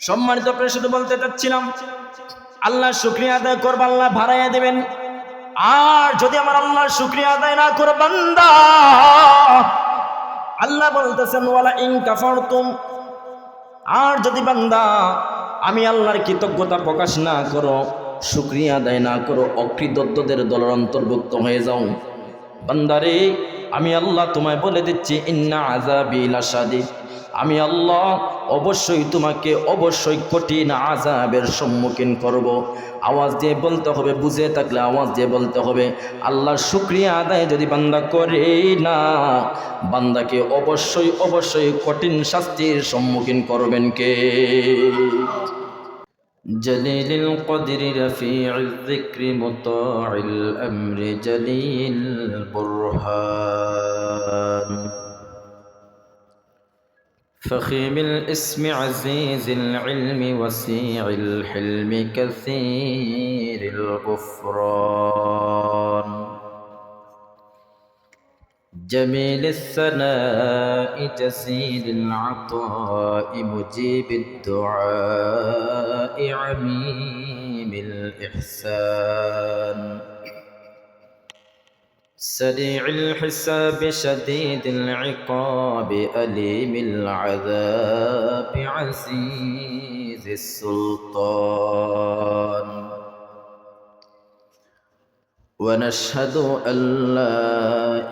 সম্মানিত প্রিয়, শুধু বলতে চাচ্ছিলাম আল্লাহর শুকরিয়া আদায় করবা, আল্লাহ বাড়াইয়া দেবেন। আর যদি আমার আল্লাহর শুকরিয়া আদায় না করে বান্দা, আল্লাহ বলতেছেন ওয়ালা ইন কাফারতুম, আর যদি বান্দা আমি আল্লাহর কৃতজ্ঞতা প্রকাশ না করো, শুকরিয়া আদায় না করো, অকৃতজ্ঞদের দলের অন্তর্ভুক্ত হয়ে যাও, বান্দারে আমি আল্লাহ তোমায় বলে দিচ্ছি ইন্না আযাবি লাশাদীদ, আমি আল্লাহ অবশ্যই তোমাকে অবশ্যই কঠিন আযাবের সম্মুখীন করব। আওয়াজ দিয়ে বলতে হবে, বুঝে থাকলে আওয়াজ দিয়ে বলতে হবে। আল্লাহর শুকরিয়া আদায় যদি বান্দা করে না, বান্দাকে অবশ্যই অবশ্যই কঠিন শাস্তির সম্মুখীন করবেন কে? جليل القدر رفيع الذكر مطاع الأمر جليل البرهان فخيم الاسم عزيز العلم وسيع الحلم كثير الغفران جميل الثناء جزيل العطاء مجيب الدعاء عميم الإحسان سريع الحساب شديد العقاب أليم العذاب عزيز السلطان ونشهد أن لا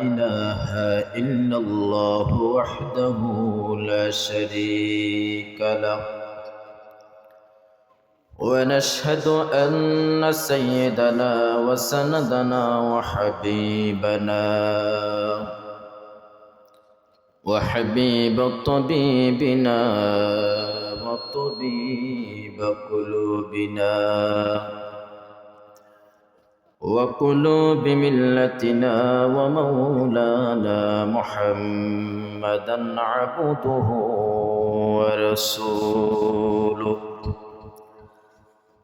إله إلا الله وحده لا شريك له ونشهد أن سيدنا وسندنا وحبيب طبيبنا وطبيب قلوبنا وقلوب ملتنا ومولانا محمدا عبده ورسوله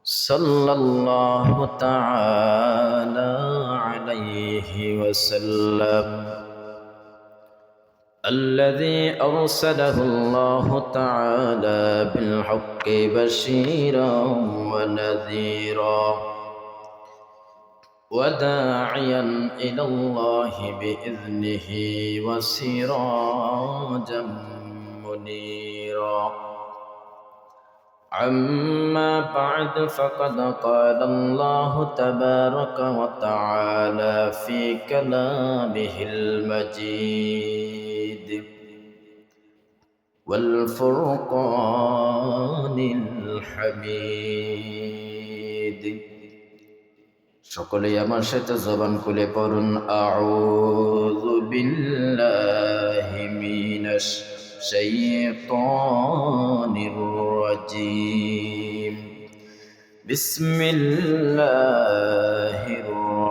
صلى الله تعالى عليه وسلم الذي أرسله الله تعالى بالحق بشيرا ونذيرا وداعيا إلى الله بإذنه وسراجا منيرا أما بعد فقد قال الله تبارك وتعالى في كلامه المجيد والفرقان الحميد সকলেই আমার সাথে জবান খুলে পড়ুন আউযু বিল্লাহি মিনাশ শাইতানির রাজীম বিসমিল্লাহির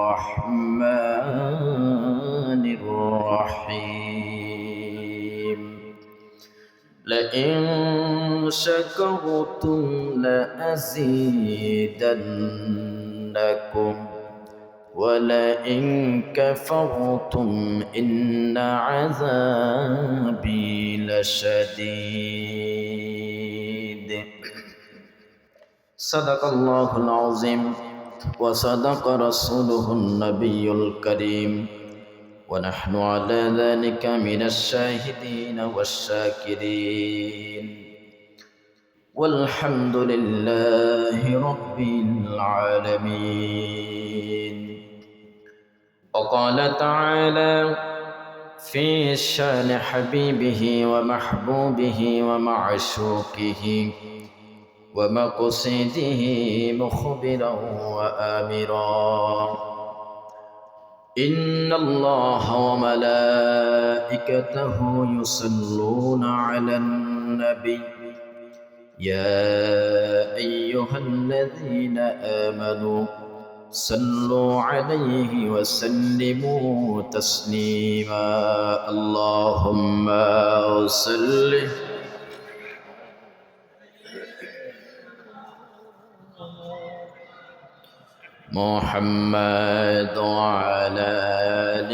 রাহমানির রাহিম লাইন শাকারতুম লাযীদান্নাকুম ولئن كفرتم إن عذابي لشديد صدق الله العظيم وصدق رسوله النبي الكريم ونحن على ذلك من الشاهدين والشاكرين والحمد لله رب العالمين وقال تعالى في شان حبيبه ومحبوبه ومعشوقه ومقصده مخبرا وآمرا إن الله وملائكته يصلون على النبي يا أيها الذين آمنوا صلوا عليه وسلموا تسليما اللهم صل محمد وعلى آل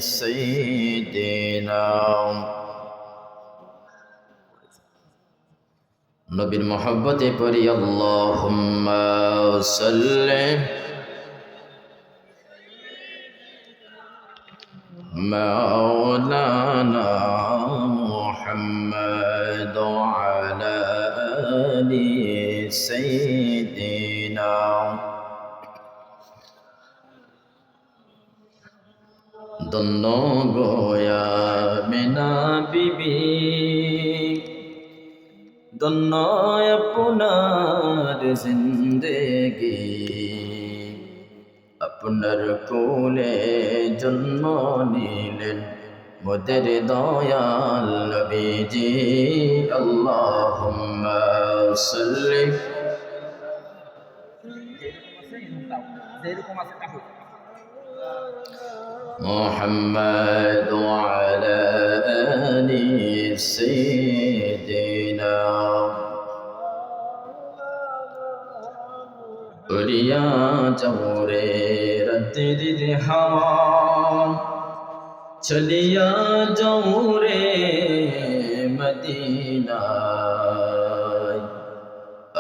سيدنا নবীর মহব্বতে পড়ি আল্লাহুম্মা সাল্লি মাওলানা মুহাম্মদ আলা আলি সাইয়্যিদিনা ধন্য গোয়া মিনা বিবি ধন্য আপনার জিন্দেগি আপনার কোলে জন্ম নিলেন মোদের দয়াল নবীজি আল্লাহুম্মা সাল্লি মুহাম্মদ ওয়ালা আলি সাইয়্যিদিনা উড়িয়া যাওরে রাতের হাওয়া চলিয়া যাওরে মদিনায়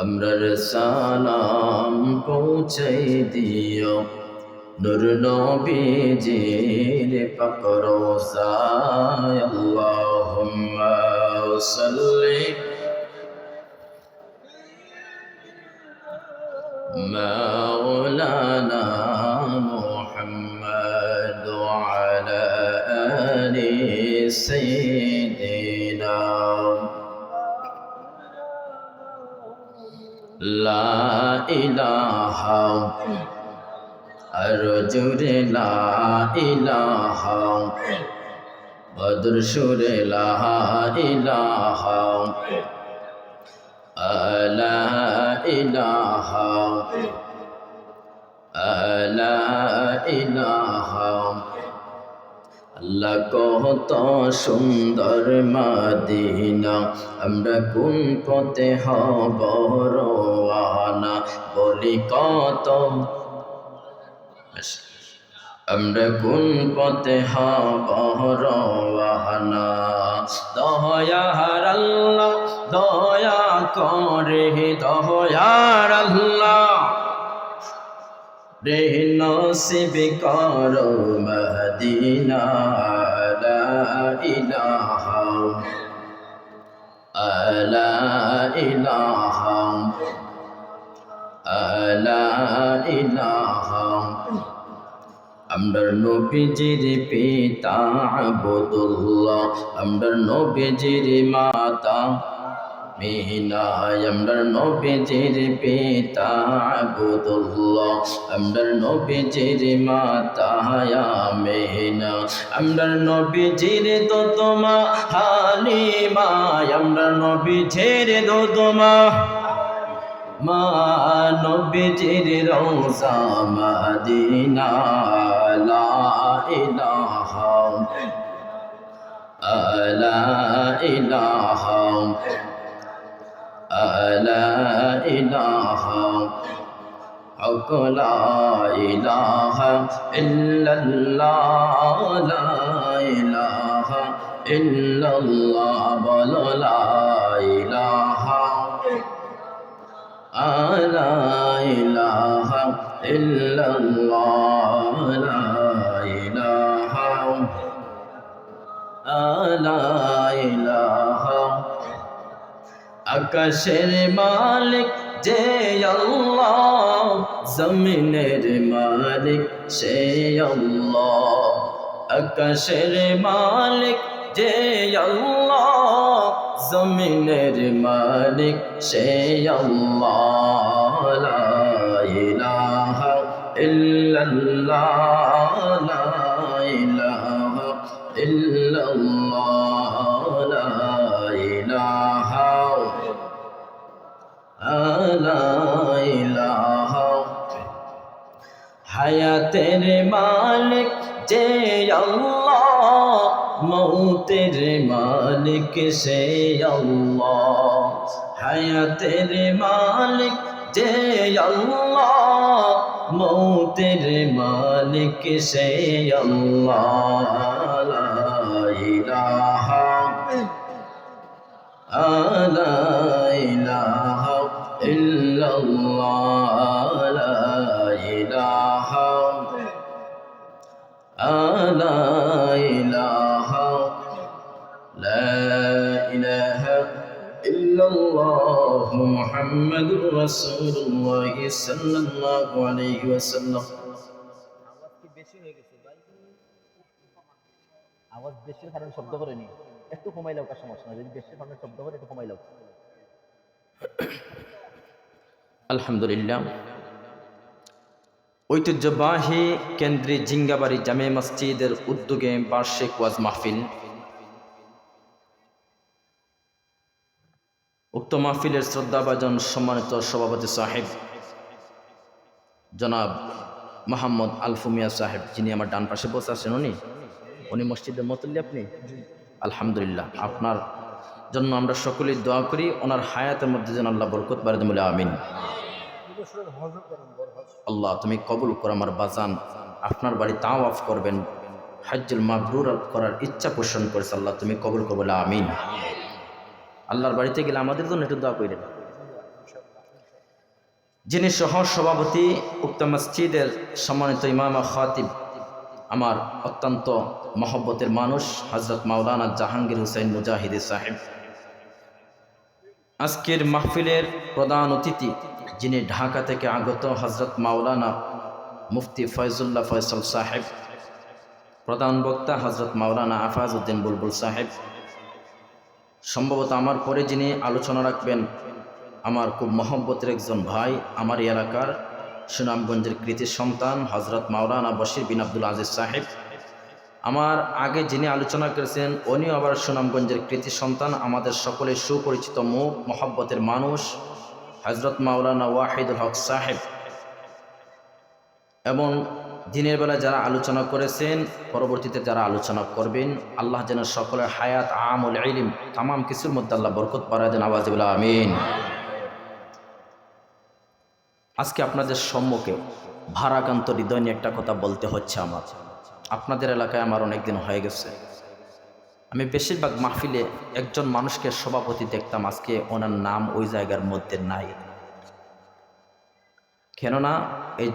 আমরার সালাম পৌঁছাই দিও নূর নবীজির পাক রওজায় আল্লাহুম্মা সাল্লি مولانا محمد وعلى آل سيدنا لا إله أرجو لا إله بدر شور لا إله لا إله لا إله আল্লাহ কত সুন্দর মদিনা আমরা কোন পথে হব রওয়ানা বলি কত আমরা কোন পথে হব রওয়ানা দয়ার আল্লাহ দয়া করে দয়ার আল্লাহ রে নসিব করো মদিনা লা ইলাহা লা ইলাহা লা ইলাহা আমরার নবীজির পিতা আব্দুল্লাহ আমরার নবীজির মাতা মিনা আমরার নবীজির পিতা আব্দুল্লাহ আমরার নবীজির মাতা আমিনা আমরার নবীজির দোতমা হালিমা আমরার নবীজির দোতমা মা নবীজির রওজা মদিনা লা ইলাহা লা ইলাহা লা ইলাহা হক লা ইলাহা ইল্লাল্লাহ লা ইলাহা ইল্লাল্লাহ বল লা ইলাহা লা ইলাহা ইল্লাল্লাহ লা ইলাহা লা ইলাহা আকাশের মালিক যে আল্লাহ জমিনের মালিক সে আল্লাহ আকাশের মালিক যে আল্লাহ জমিনের মালিক সে আল্লাহ লা ইলাহা ইল্লাল্লাহ লা ইলাহা ইল্লাল্লাহ লা ইলাহা লা ইলাহা হায়াতের মালিক যে আল্লাহ মৌতের মালিক সে আল্লাহ হায়াতের মালিক যে আল্লাহ মৌতের মালিক সে আল্লাহ লা ইলাহা লা ইলাহা ইল্লাল্লাহ লা ইলাহা লা ইলাহা লা ইলাহা ইল্লাল্লাহ মুহাম্মাদুর রাসূলুল্লাহ সাল্লাল্লাহু আলাইহি ওয়াসাল্লাম। আওয়াজ কি বেশি হয়ে গেছে ভাই? আওয়াজ বেশির কারণে শব্দ করেনি, একটু কমাইলেও কার সমস্যা না, যদি বেশির কারণে শব্দ করে একটু কমাইলেও। আলহামদুলিল্লাহ। ঐতিহ্যবাহী কেন্দ্রে জিঙ্গাবাড়ি জামে মসজিদের উদ্যোগে বার্ষিক ওয়াজ মাহফিল। উক্ত মাহফিলের শ্রদ্ধাভাজন সম্মানিত সভাপতি সাহেব জনাব মোহাম্মদ আলফুমিয়া সাহেব, যিনি আমার ডান পাশে বসে আছেন, উনি মসজিদের মতল্লি। আপনি আলহামদুলিল্লাহ, আপনার জন্য আমরা সকলেই দোয়া করি, ওনার হায়াতের মধ্যে যেন আল্লাহ বরকত বাড়ি দেন বলে আমিন। আল্লাহ তুমি কবুল করো আমার বাজান, আপনার বাড়ি তাওয়াফ করবেন, হজ্জুল মাবরুর করার ইচ্ছা পোষণ করেছে, আল্লাহ তুমি কবুল করো বলে আমিন। আল্লাহর বাড়িতে গেলে আমাদের জন্য একটু দোয়া করেন। যিনি সহ সভাপতি উক্ত মসজিদের সম্মানিত ইমাম খাতিব, আমার অত্যন্ত মহব্বতের মানুষ হযরত মাওলানা জাহাঙ্গীর হুসাইন মুজাহিদি সাহেব। আজকের মাহফিলের প্রধান অতিথি যিনি ঢাকা থেকে আগত হযরত মাওলানা মুফতি ফয়জুল্লাহ ফয়সল সাহেব। প্রধান বক্তা হযরত মাওলানা আফাজ উদ্দিন বুলবুল সাহেব। সম্ভবত আমার পরে যিনি আলোচনা রাখবেন আমার খুব মহব্বতের একজন ভাই, আমার এলাকার সুনামগঞ্জের কৃতি সন্তান হযরত মাওলানা বশির বিন আব্দুল আজিজ সাহেব। আমার আগে যিনি আলোচনা করেছেন উনিও আবার সুনামগঞ্জের কৃতি সন্তান, আমাদের সকলের সুপরিচিত মুখ, মহব্বতের মানুষ হযরত মাওলানা ওয়াহিদুল হক সাহেব। এবং দিনের বেলা যারা আলোচনা করেছেন, পরবর্তীতে যারা আলোচনা করবেন, আল্লাহ যেন সকলের হায়াত, আমল, ইলম তামাম কিছুর মধ্যে আল্লাহ বরকত বাড়ায় দেন, আওয়াজ বলে আমিন। আজকে আপনাদের সম্মুখে ভারাক্রান্ত হৃদয় নিয়ে একটা কথা বলতে হচ্ছে আমার। আপনাদের এলাকায় আমার অনেক দিন হয়ে গেছে, আমি বেশিরভাগ মাহফিলে একজন মানুষকে সভাপতি দেখতাম, আজকে ওনার নাম ওই জায়গার মধ্যে নাই। কেননা এই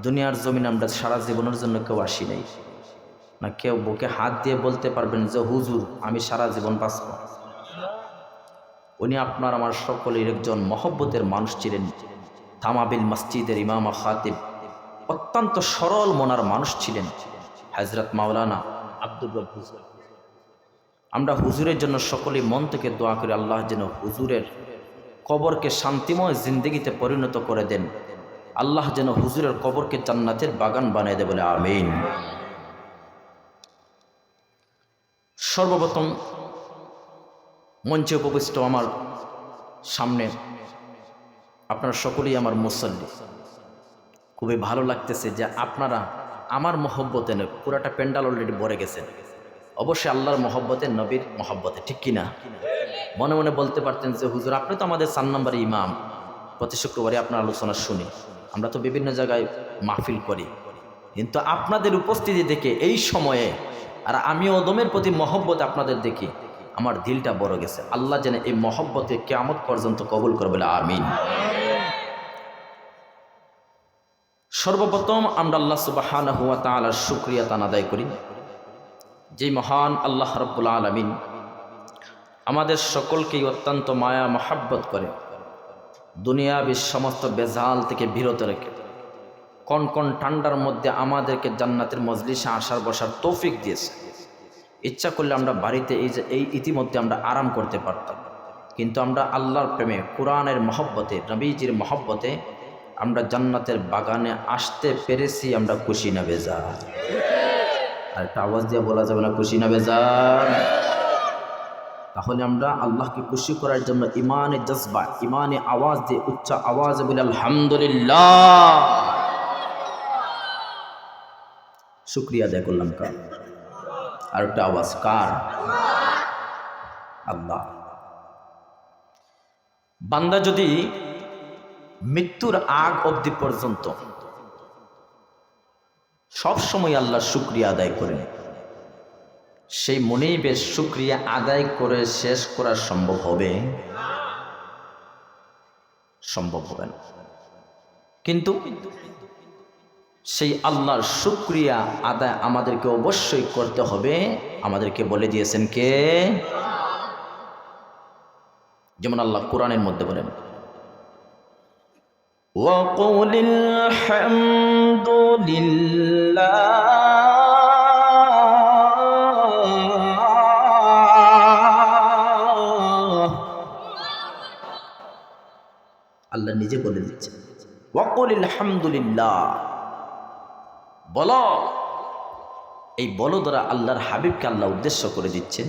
দুনিয়ার জমিন আমরা সারা জীবনের জন্য কেউ আসি নাই, না কেউ বুকে হাত দিয়ে বলতে পারবেন যে হুজুর আমি সারা জীবন বাঁচব। উনি আপনার আমার সকলের একজন মহব্বতের মানুষ ছিলেন, তামাবিল মসজিদের ইমাম খাতিব, অত্যন্ত সরল মনার মানুষ ছিলেন হযরত মাওলানা আব্দুর রব হুজুর। আমরা হুজুরের জন্য সকলেই মন থেকে দোয়া করি, আল্লাহ যেন হুজুরের কবরকে শান্তিময় জিন্দেগিতে পরিণত করে দেন, আল্লাহ যেন হুজুরের কবরকে জান্নাতের বাগান বানিয়ে দেয় বলে আমিন। সর্বপ্রথম মঞ্চে উপবিষ্ট আমার সামনে আপনারা সকলেই আমার মুসল্লি, খুবই ভালো লাগতেছে যে আপনারা আমার মহব্বতে নয়, পুরাটা প্যান্ডাল অলরেডি ভরে গেছেন, অবশ্যই আল্লাহর মহব্বতে, নবীর মহব্বতে, ঠিক কিনা? মনে মনে বলতে পারতেন যে হুজুর আপনি তো আমাদের 4 নম্বরে ইমাম, প্রতি শুক্রবারে আপনার আলোচনা শুনি, আমরা তো বিভিন্ন জায়গায় মাহফিল করি, কিন্তু আপনাদের উপস্থিতি দেখে এই সময়ে আর আমি ওদমের প্রতি মহব্বত আপনাদের দেখি আমার দিলটা বড় গেছে। আল্লাহ যেন এই মহব্বতে কিয়ামত পর্যন্ত কবুল করে বলে আমিন। সর্বপ্রথম আমরা আল্লাহ সুবহানাহু ওয়া তাআলার শুকরিয়া আদায় করি, যে মহান আল্লাহ রাব্বুল আলামিন আমাদের সকলকেই অত্যন্ত মায়া মহাব্বত করে দুনিয়াবি সমস্ত বেজাল থেকে বিরত রেখে কনকন ঠান্ডার মধ্যে আমাদেরকে জান্নাতের মজলিসে আসার বসার তৌফিক দিয়েছে। ইচ্ছা করলে আমরা বাড়িতে এই ইতিমধ্যে আমরা আরাম করতে পারতাম, কিন্তু আমরা আল্লাহর প্রেমে, কোরআনের মহব্বতে, নবীজির মহব্বতে আমরা জান্নাতের বাগানে আসতে পেরেছি। আমরা খুশি না বেজার? আর একটা আওয়াজ দিয়ে বলা যাবে না খুশি না বেজার? তাহলে আমরা আল্লাহকে খুশি করার জন্য ইমানে জজবা, ইমানে আওয়াজ দিয়ে উচ্চ আওয়াজে বলি আলহামদুলিল্লাহ। শুকরিয়া আদায় করলাম কার? আর একটা আওয়াজ কার? আল্লাহ। বান্দা যদি মৃত্যুর আগ অবধি পর্যন্ত সব সময় আল্লাহর শুকরিয়া আদায় করেন, সেই মনেই বেশ শুকরিয়া আদায় করে শেষ করা সম্ভব হবে? সম্ভব হবে না। কিন্তু সেই আল্লাহর শুকরিয়া আদায় আমাদেরকে অবশ্যই করতে হবে। আমাদেরকে বলে দিয়েছেন কে? যেমন আল্লাহ কোরআনের মধ্যে বলেন, ওয়াকুলিল হামদুলিল্লাহ। আল্লাহ নিজে বলে দিচ্ছেন, ওয়াকুলিল হামদুলিল্লাহ, বলো। এই বলো দ্বারা আল্লাহর হাবিবকে আল্লাহ উদ্দেশ্য করে দিচ্ছেন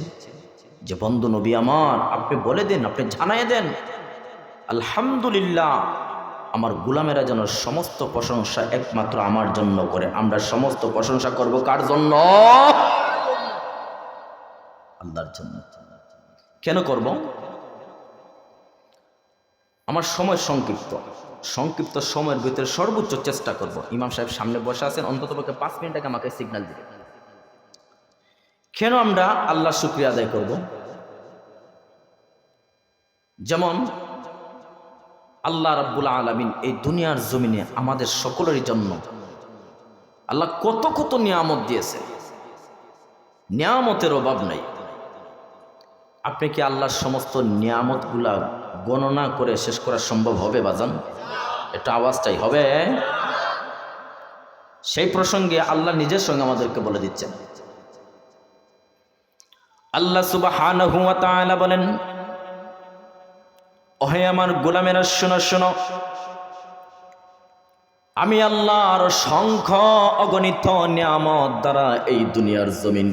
যে বন্ধু নবী আমার, আপনি বলে দেন, আপনি জানাই দেন, আলহামদুলিল্লাহ, আমার গোলামেরা যেন সমস্ত প্রশংসা একমাত্র আমার জন্য করে। আমরা সমস্ত প্রশংসা করব কার জন্য? আল্লাহর জন্য। কেন করব? আমার সময় সংক্ষিপ্ত সময়ের ভিতরে সর্বোচ্চ চেষ্টা করব। ইমাম সাহেব সামনে বসে আছেন, অন্ততপক্ষে 5 মিনিট আগে আমাকে সিগন্যাল দিবে। কেন আমরা আল্লাহর শুকরিয়া আদায় করব? যেমন আল্লাহ রাব্বুল আলামিন এই দুনিয়ার জমিনে আমাদের সকলের জন্য আল্লাহ কত কত নিয়ামত দিয়েছে, নিয়ামতের অভাব নাই। আপনি কি আল্লাহর সমস্ত নিয়ামতগুলা গণনা করে শেষ করা সম্ভব হবে বাজান? এটা আওয়াজটাই হবে। সেই প্রসঙ্গে আল্লাহ নিজের সঙ্গে আমাদেরকে বলে দিচ্ছেন। আল্লাহ সুবহানাহু ওয়া তাআলা বলেন, ওহে আমার গোলামেরা শোনো শোনো, আমি আল্লাহর সংখ্য অগণিত নিয়ামত দ্বারা এই দুনিয়ার জমিন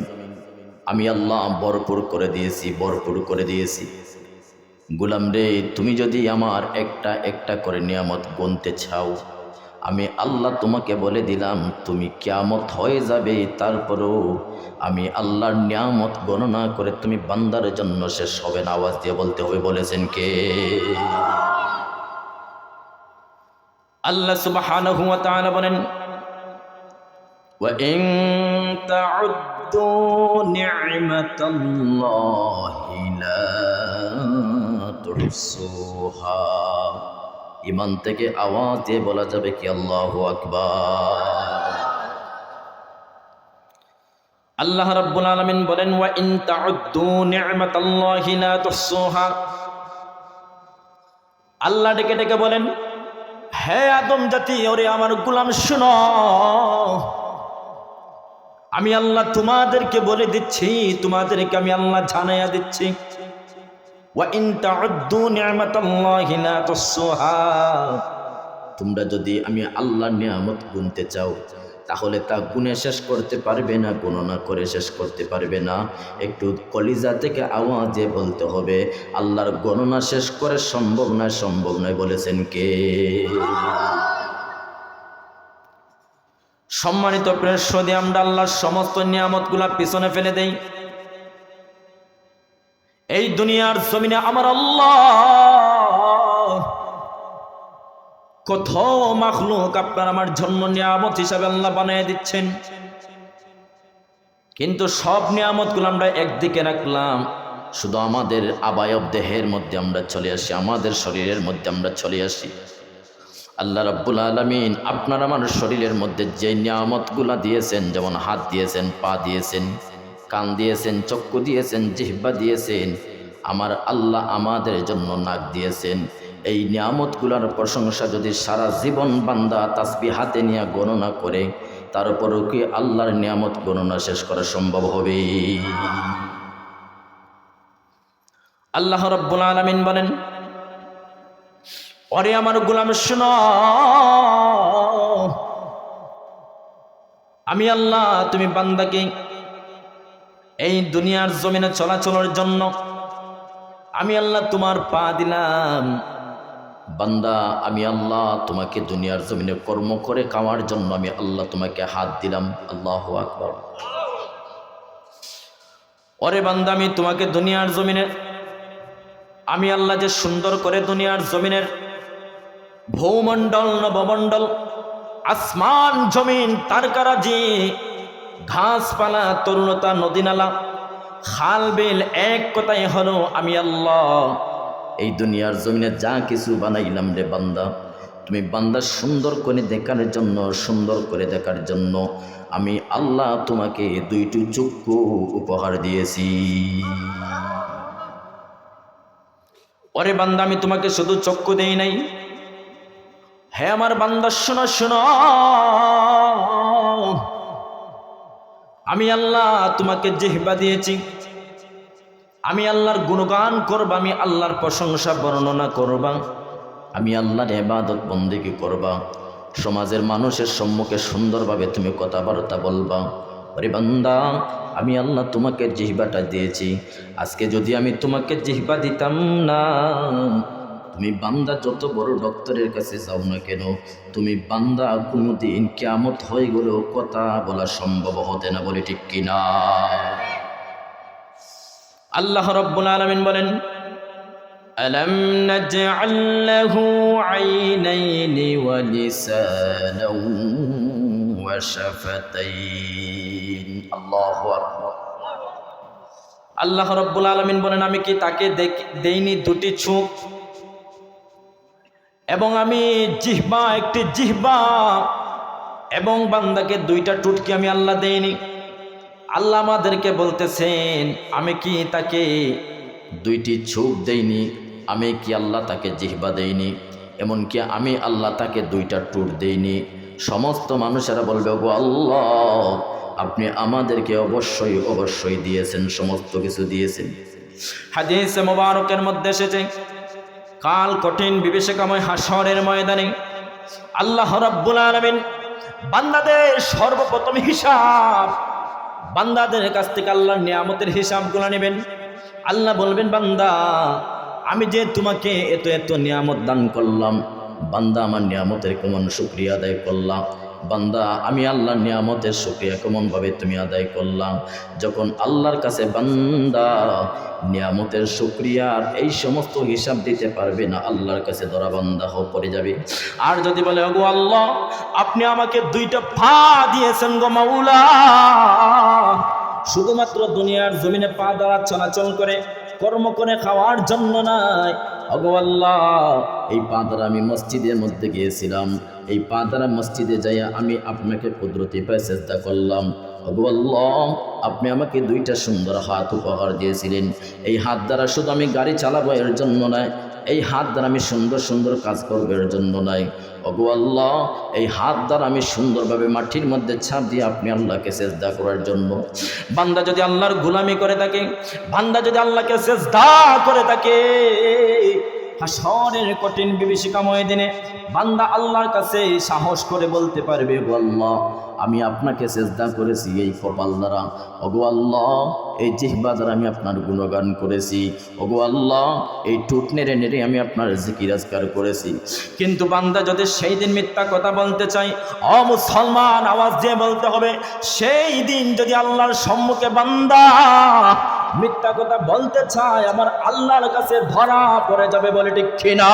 আমি আল্লাহ ভরপুর করে দিয়েছি। গোলাম রে, তুমি যদি আমার একটা একটা করে নিয়ামত গুনতে চাও, আমি আল্লাহ তোমাকে বলে দিলাম, তুমি কিয়ামত হয়ে যাবে, তারপরও আমি আল্লাহর নিয়ামত গণনা করে তুমি বান্দার জন্য শেষ হবে না। আওয়াজ দিয়ে বলতে হবে, বলেছেন কে? আল্লাহ সুবহানাহু ওয়া তাআলা বলেন, ওয়া ইন তাউদ্দু নি'মাতাল্লাহি লা তুহসুহা। ইমান থেকে আওয়াজ দিয়ে বলা যাবে কি আল্লাহু আকবার। আল্লাহ রাব্বুল আলামিন বলেন, ওয়া ইন তাউদ্দু নি'মাতাল্লাহি লা তুহসুহা। আল্লাহ ডেকে ডেকে বলেন, হে আদম জাতি, ওরে আমার গোলাম শুনো, আমি আল্লাহ তোমাদেরকে বলে দিচ্ছি, তোমাদেরকে আমি আল্লাহ জানাইয়া দিচ্ছি, ওয়া ইন তাউদ্দু নি'মাতাল্লাহি লা তুহসুহা। তোমরা যদি আমি আল্লাহর নিয়ামত গুনতে চাও, তাহলে তা গুনে শেষ করতে পারবে না, গণনা করে শেষ করতে পারবে না। একটু কলিজা থেকে আওয়াজে বলতে হবে, আল্লাহর গণনা শেষ করে সম্ভব নয়, বলেছেন কে? সম্মানিত প্রেস, যদি আমরা আল্লাহর সমস্ত নিয়ামতগুলা পিছনে ফেলে দেই, এই দুনিয়ার জমিনে আমার আল্লাহ কত মাখলুক আপনার আমার জন্য নিয়ামত হিসাবে আল্লাহ বানিয়ে দিচ্ছেন, কিন্তু সব নিয়ামতগুলো আমরা একদিকে রাখলাম, শুধু আমাদের আবায়ব দেহের মধ্যে আমরা চলে আসি, আমাদের শরীরের মধ্যে আমরা চলে আসি। আল্লাহ রাব্বুল আলামিন আপনার আমার শরীরের মধ্যে যে নিয়ামতগুলা দিয়েছেন, যেমন হাত দিয়েছেন, পা দিয়েছেন, কান দিয়েছেন, চক্ষু দিয়েছেন, জিহ্বা দিয়েছেন, আমার আল্লাহ আমাদের জন্য নাক দিয়েছেন। এই নিয়ামতগুলোর প্রশংসা যদি সারা জীবন বান্দা তাসবিহ হাতে নিয়ে গণনা করে, তারপরও কি আল্লাহর নিয়ামত গণনা শেষ করা সম্ভব হবে? আল্লাহ রাব্বুল আলামিন বলেন, ওরে আমার গোলাম শোনো, আমি আল্লাহ তুমি বান্দাকে এই দুনিয়ার জমিনে চলাচলের জন্য আমি আল্লাহ তোমার পা দিলাম। বান্দা, আমি আল্লাহ তোমাকে দুনিয়ার জমিনে কর্ম করে খাওয়ার জন্য আমি আল্লাহ তোমাকে হাত দিলাম। আল্লাহু আকবার। ওরে বান্দা, আমি তোমাকে দুনিয়ার জমিনে আমি আল্লাহ যে সুন্দর করে দুনিয়ার জমিনের ভূমণ্ডল, নবমণ্ডল, আসমান, জমিন, তারকারাজি, ঘাসপালা, তরুণতা, নদীনালা, খাল বিল, এক কথাই হলো আমি আল্লাহ এই দুনিয়ার জমিনে যা কিছু বানাইলাম রে বান্দা, তুমি বান্দা সুন্দর করে দেখার জন্য, সুন্দর করে দেখার জন্য আমি আল্লাহ তোমাকে দুইটি চক্ষু উপহার দিয়েছি। ওরে বান্দা, আমি তোমাকে শুধু চক্ষু দেই নাই, হ্যাঁ আমার বান্দা শোনো শোনো, আমি আল্লাহ তোমাকে জিহ্বা দিয়েছি। আমি আল্লাহর গুণগান করবা, আমি আল্লাহর প্রশংসা বর্ণনা করবা, আমি আল্লাহর ইবাদত বন্দেগী করবা, সমাজের মানুষের সম্মুখে সুন্দরভাবে তুমি কথাবার্তা বলবা। আরে বান্দা, আমি আল্লাহ তোমাকে জিহ্বাটা দিয়েছি। আজকে যদি আমি তোমাকে জিহ্বা দিতাম না, তুমি বান্দা যত বড় ডক্টরের কাছে যাও না কেন, তুমি বান্দা কোনোদিন কিয়ামত হয়ে গেলেও কথা বলা সম্ভব হতে না, বলে ঠিক কিনা? আল্লাহ রাব্বুল আলামিন বলেন, আলাম নাজআল লাহু আইনাইনি ওয়া লিসানান ওয়া শাফাতাইন। আল্লাহু আকবার। আল্লাহ রাব্বুল আলামিন বলেন, আমি কি তাকে দেইনি দুটি চোখ, এবং আমি জিহ্বা, একটি জিহ্বা, এবং বান্দাকে দুইটা টুটকি আমি আল্লাহ দেইনি। আল্লাহ আমাদেরকে বলতেছেন, আমি কি তাকে দুইটি চোখ দেইনি, আমি কি আল্লাহ তাকে জিহ্বা দেইনি, এমনকি আমি আল্লাহ তাকে দুইটা টুট দেইনি। সমস্ত মানুষেরা বলবে, গো আল্লাহ, আপনি আমাদেরকে অবশ্যই অবশ্যই দিয়েছেন, সমস্ত কিছু দিয়েছেন। হাদিসে মুবারকের মধ্যে এসেছে, কাল কঠিন বিভীষিকাময় হাসরের ময়দানে আল্লাহ রাব্বুল আলামিন বান্দাদের সর্বপ্রথম হিসাব, বান্দাদের কাছ থেকে আল্লাহর নিয়ামতের হিসাবগুলো নেবেন। আল্লাহ বলবেন, বান্দা, আমি যে তোমাকে এত এত নিয়ামত দান করলাম, বান্দা আমার নিয়ামতের কেমন শুকরিয়া আদায় করলাম, বান্দা আমি আল্লাহর নিয়ামতের শুকরিয়া কেমনভাবে তুমি আদায় করলাম। যখন আল্লাহর কাছে বান্দা নিয়ামতের শুকরিয়ার এই সমস্ত হিসাব দিতে পারবে না, আল্লাহর কাছে ধরা বান্দা পড়ে যাবে। আর যদি বলে, ওগো আল্লাহ, আপনি আমাকে দুইটা পা দিয়েছেন গো মাওলা, শুধুমাত্র দুনিয়ার জমিনে পা দ্বারা চলাচল করে কর্ম করে খাওয়ার জন্য নয়, ওগো আল্লাহ, এই পা দ্বারা আমি মসজিদের মধ্যে গিয়েছিলাম, এই পা দ্বারা মসজিদে যাইয়া আমি আপনাকে কুদরতি পায়ে সেজদা করলাম। ওগো আল্লাহ, আপনি আমাকে দুইটা সুন্দর হাত উপহার দিয়েছিলেন, এই হাত দ্বারা শুধু আমি গাড়ি চালাবো এর জন্য নয়, এই হাত দ্বারা আমি সুন্দর সুন্দর কাজ করবো এর জন্য নয়। ওগো আল্লাহ, এই হাত দ্বারা আমি সুন্দরভাবে মাটির মধ্যে ছাপ দিয়ে আপনি আল্লাহকে সেজদা করার জন্য। বান্দা যদি আল্লাহর গোলামি করে থাকে, বান্দা যদি আল্লাহকে সেজদা করে থাকে, হাসরের কঠিন বিভীষিকাময় দিনে বান্দা আল্লাহর কাছে সাহস করে বলতে পারবে, ওগো আল্লাহ, আমি আপনাকে সেজদা করেছি এই কপাল দ্বারা, ওগো আল্লাহ, এই জিহ্বা দ্বারা আমি আপনার গুণগান করেছি, ওগো আল্লাহ, এই ঠোঁট নেড়ে নেড়ে আমি আপনার জিকির আজকার করেছি। কিন্তু বান্দা যদি সেই দিন মিথ্যা কথা বলতে চাই, ও মুসলমান, আওয়াজ দিয়ে বলতে হবে, সেই দিন যদি আল্লাহর সম্মুখে বান্দা মিথ্যা কথা বলতে চায়, আমার আল্লাহর কাছে ধরা পড়ে যাবে, বলে ঠিক কিনা?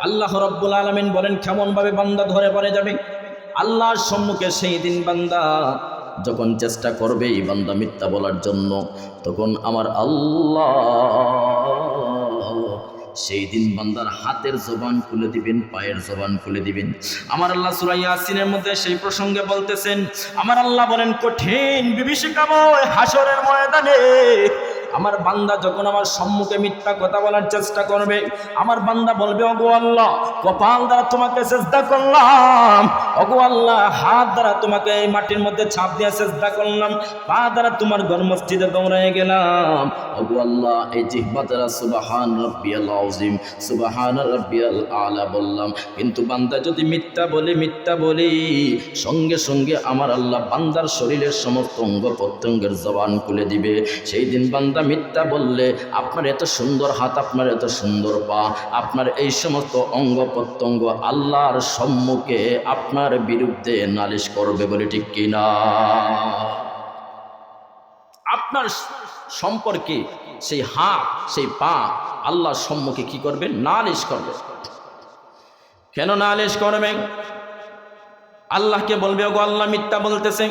আল্লাহ রাব্বুল আলামিন বলেন, কেমন ভাবে বান্দা ধরে পড়ে যাবে? আল্লাহর সম্মুখে সেই দিন বান্দা যখন চেষ্টা করবে এই বান্দা মিথ্যা বলার জন্য, তখন আমার আল্লাহ সেই দিন বান্দার হাতের জবান খুলে দিবেন, পায়ের জবান খুলে দিবেন। আমার আল্লাহ সূরা ইয়াসিনের মধ্যে সেই প্রসঙ্গে বলতেছেন, আমার আল্লাহ বলেন, কঠিন বিভীষিকাময় হাসরের ময়দানে আমার বান্দা যখন আমার সম্মুখে মিথ্যা কথা বলার চেষ্টা করবে, আমার বান্দা বলবে, ওগো আল্লাহ, কপাল দ্বারা তোমাকে সেজদা করলাম, ওগো আল্লাহ, হাত দ্বারা তোমাকে এই মাটির মধ্যে ছাপ দিয়ে সেজদা করলাম, পা দ্বারা তোমার ঘর মসজিদে দৌড়ায় গেলাম, ওগো আল্লাহ, এই জিহ্বা দ্বারা সুবহান রাব্বিয়াল আযীম, সুবহান রাব্বিয়াল আলা বললাম। কিন্তু বান্দা যদি মিথ্যা বলি, সঙ্গে সঙ্গে আমার আল্লাহ বান্দার শরীরের সমস্ত অঙ্গ প্রত্যঙ্গের জবান খুলে দিবে। সেই দিন বান্দা মিথ্যা বললে আপনার এত সুন্দর হাত, আপনার এত সুন্দর পা, আপনার এই সমস্ত অঙ্গ প্রত্যঙ্গ আল্লাহর সম্মুখে আপনার বিরুদ্ধে নালিশ করবে, বলে ঠিক কিনা? আপনার সম্পর্কে সেই হাত, সেই পা আল্লাহর সম্মুখে কি করবে? নালিশ করবে। কেন নালিশ করবে? আল্লাহকে বলবে, ওগো আল্লাহ, মিথ্যা বলতেছে।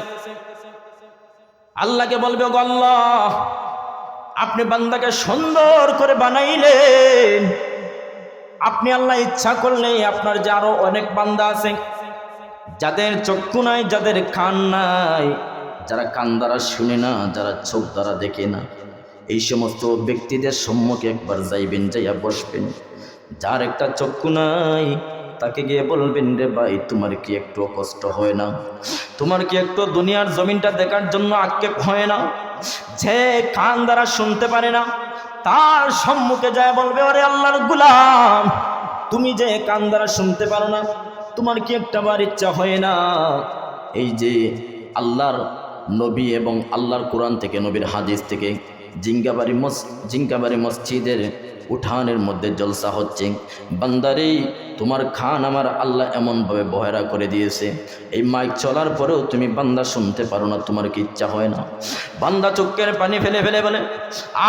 আল্লাহকে বলবে, ওগো আল্লাহ, আপনি বান্দাকে সুন্দর করে বানাইলেন। আপনি আল্লাহ ইচ্ছা করলে আপনার যে আরো অনেক বান্দা আছে যাদের চক্ষু নাই, যাদের কান নাই, যারা কান দ্বারা শুনে না, যারা চোখ দ্বারা দেখে না, এই সমস্ত ব্যক্তিদের সম্মুখে একবার যাইবেন, যাইয়া বসবেন। যার একটা চক্ষু নাই তাকে গিয়ে বলবেন, রে ভাই তোমার কি একটু কষ্ট হয় না? তোমার কি একটু দুনিয়ার জমিনটা দেখার জন্য আক্ষেপ হয় না? যে কান দ্বারা শুনতে পারে না তার সম্মুখে যায় বলবে, ওরে আল্লাহর গোলাম, তুমি যে কান দ্বারা শুনতে পারো না, তোমার কি একটা বার ইচ্ছা হয় না এই যে আল্লাহর নবী এবং আল্লাহর কোরআন থেকে, নবীর হাদিস থেকে জিঙ্গাবাড়ি মসজিদের উঠানের মধ্যে জলসা হচ্ছে। বান্দারে তোমার খান আমার আল্লাহ এমনভাবে বহেরা করে দিয়েছে, এই মাইক চলার পরেও তুমি বান্দা শুনতে পারো না, তোমার কি ইচ্ছা হয় না? বান্দা চোখের পানি ফেলে ফেলে বলে,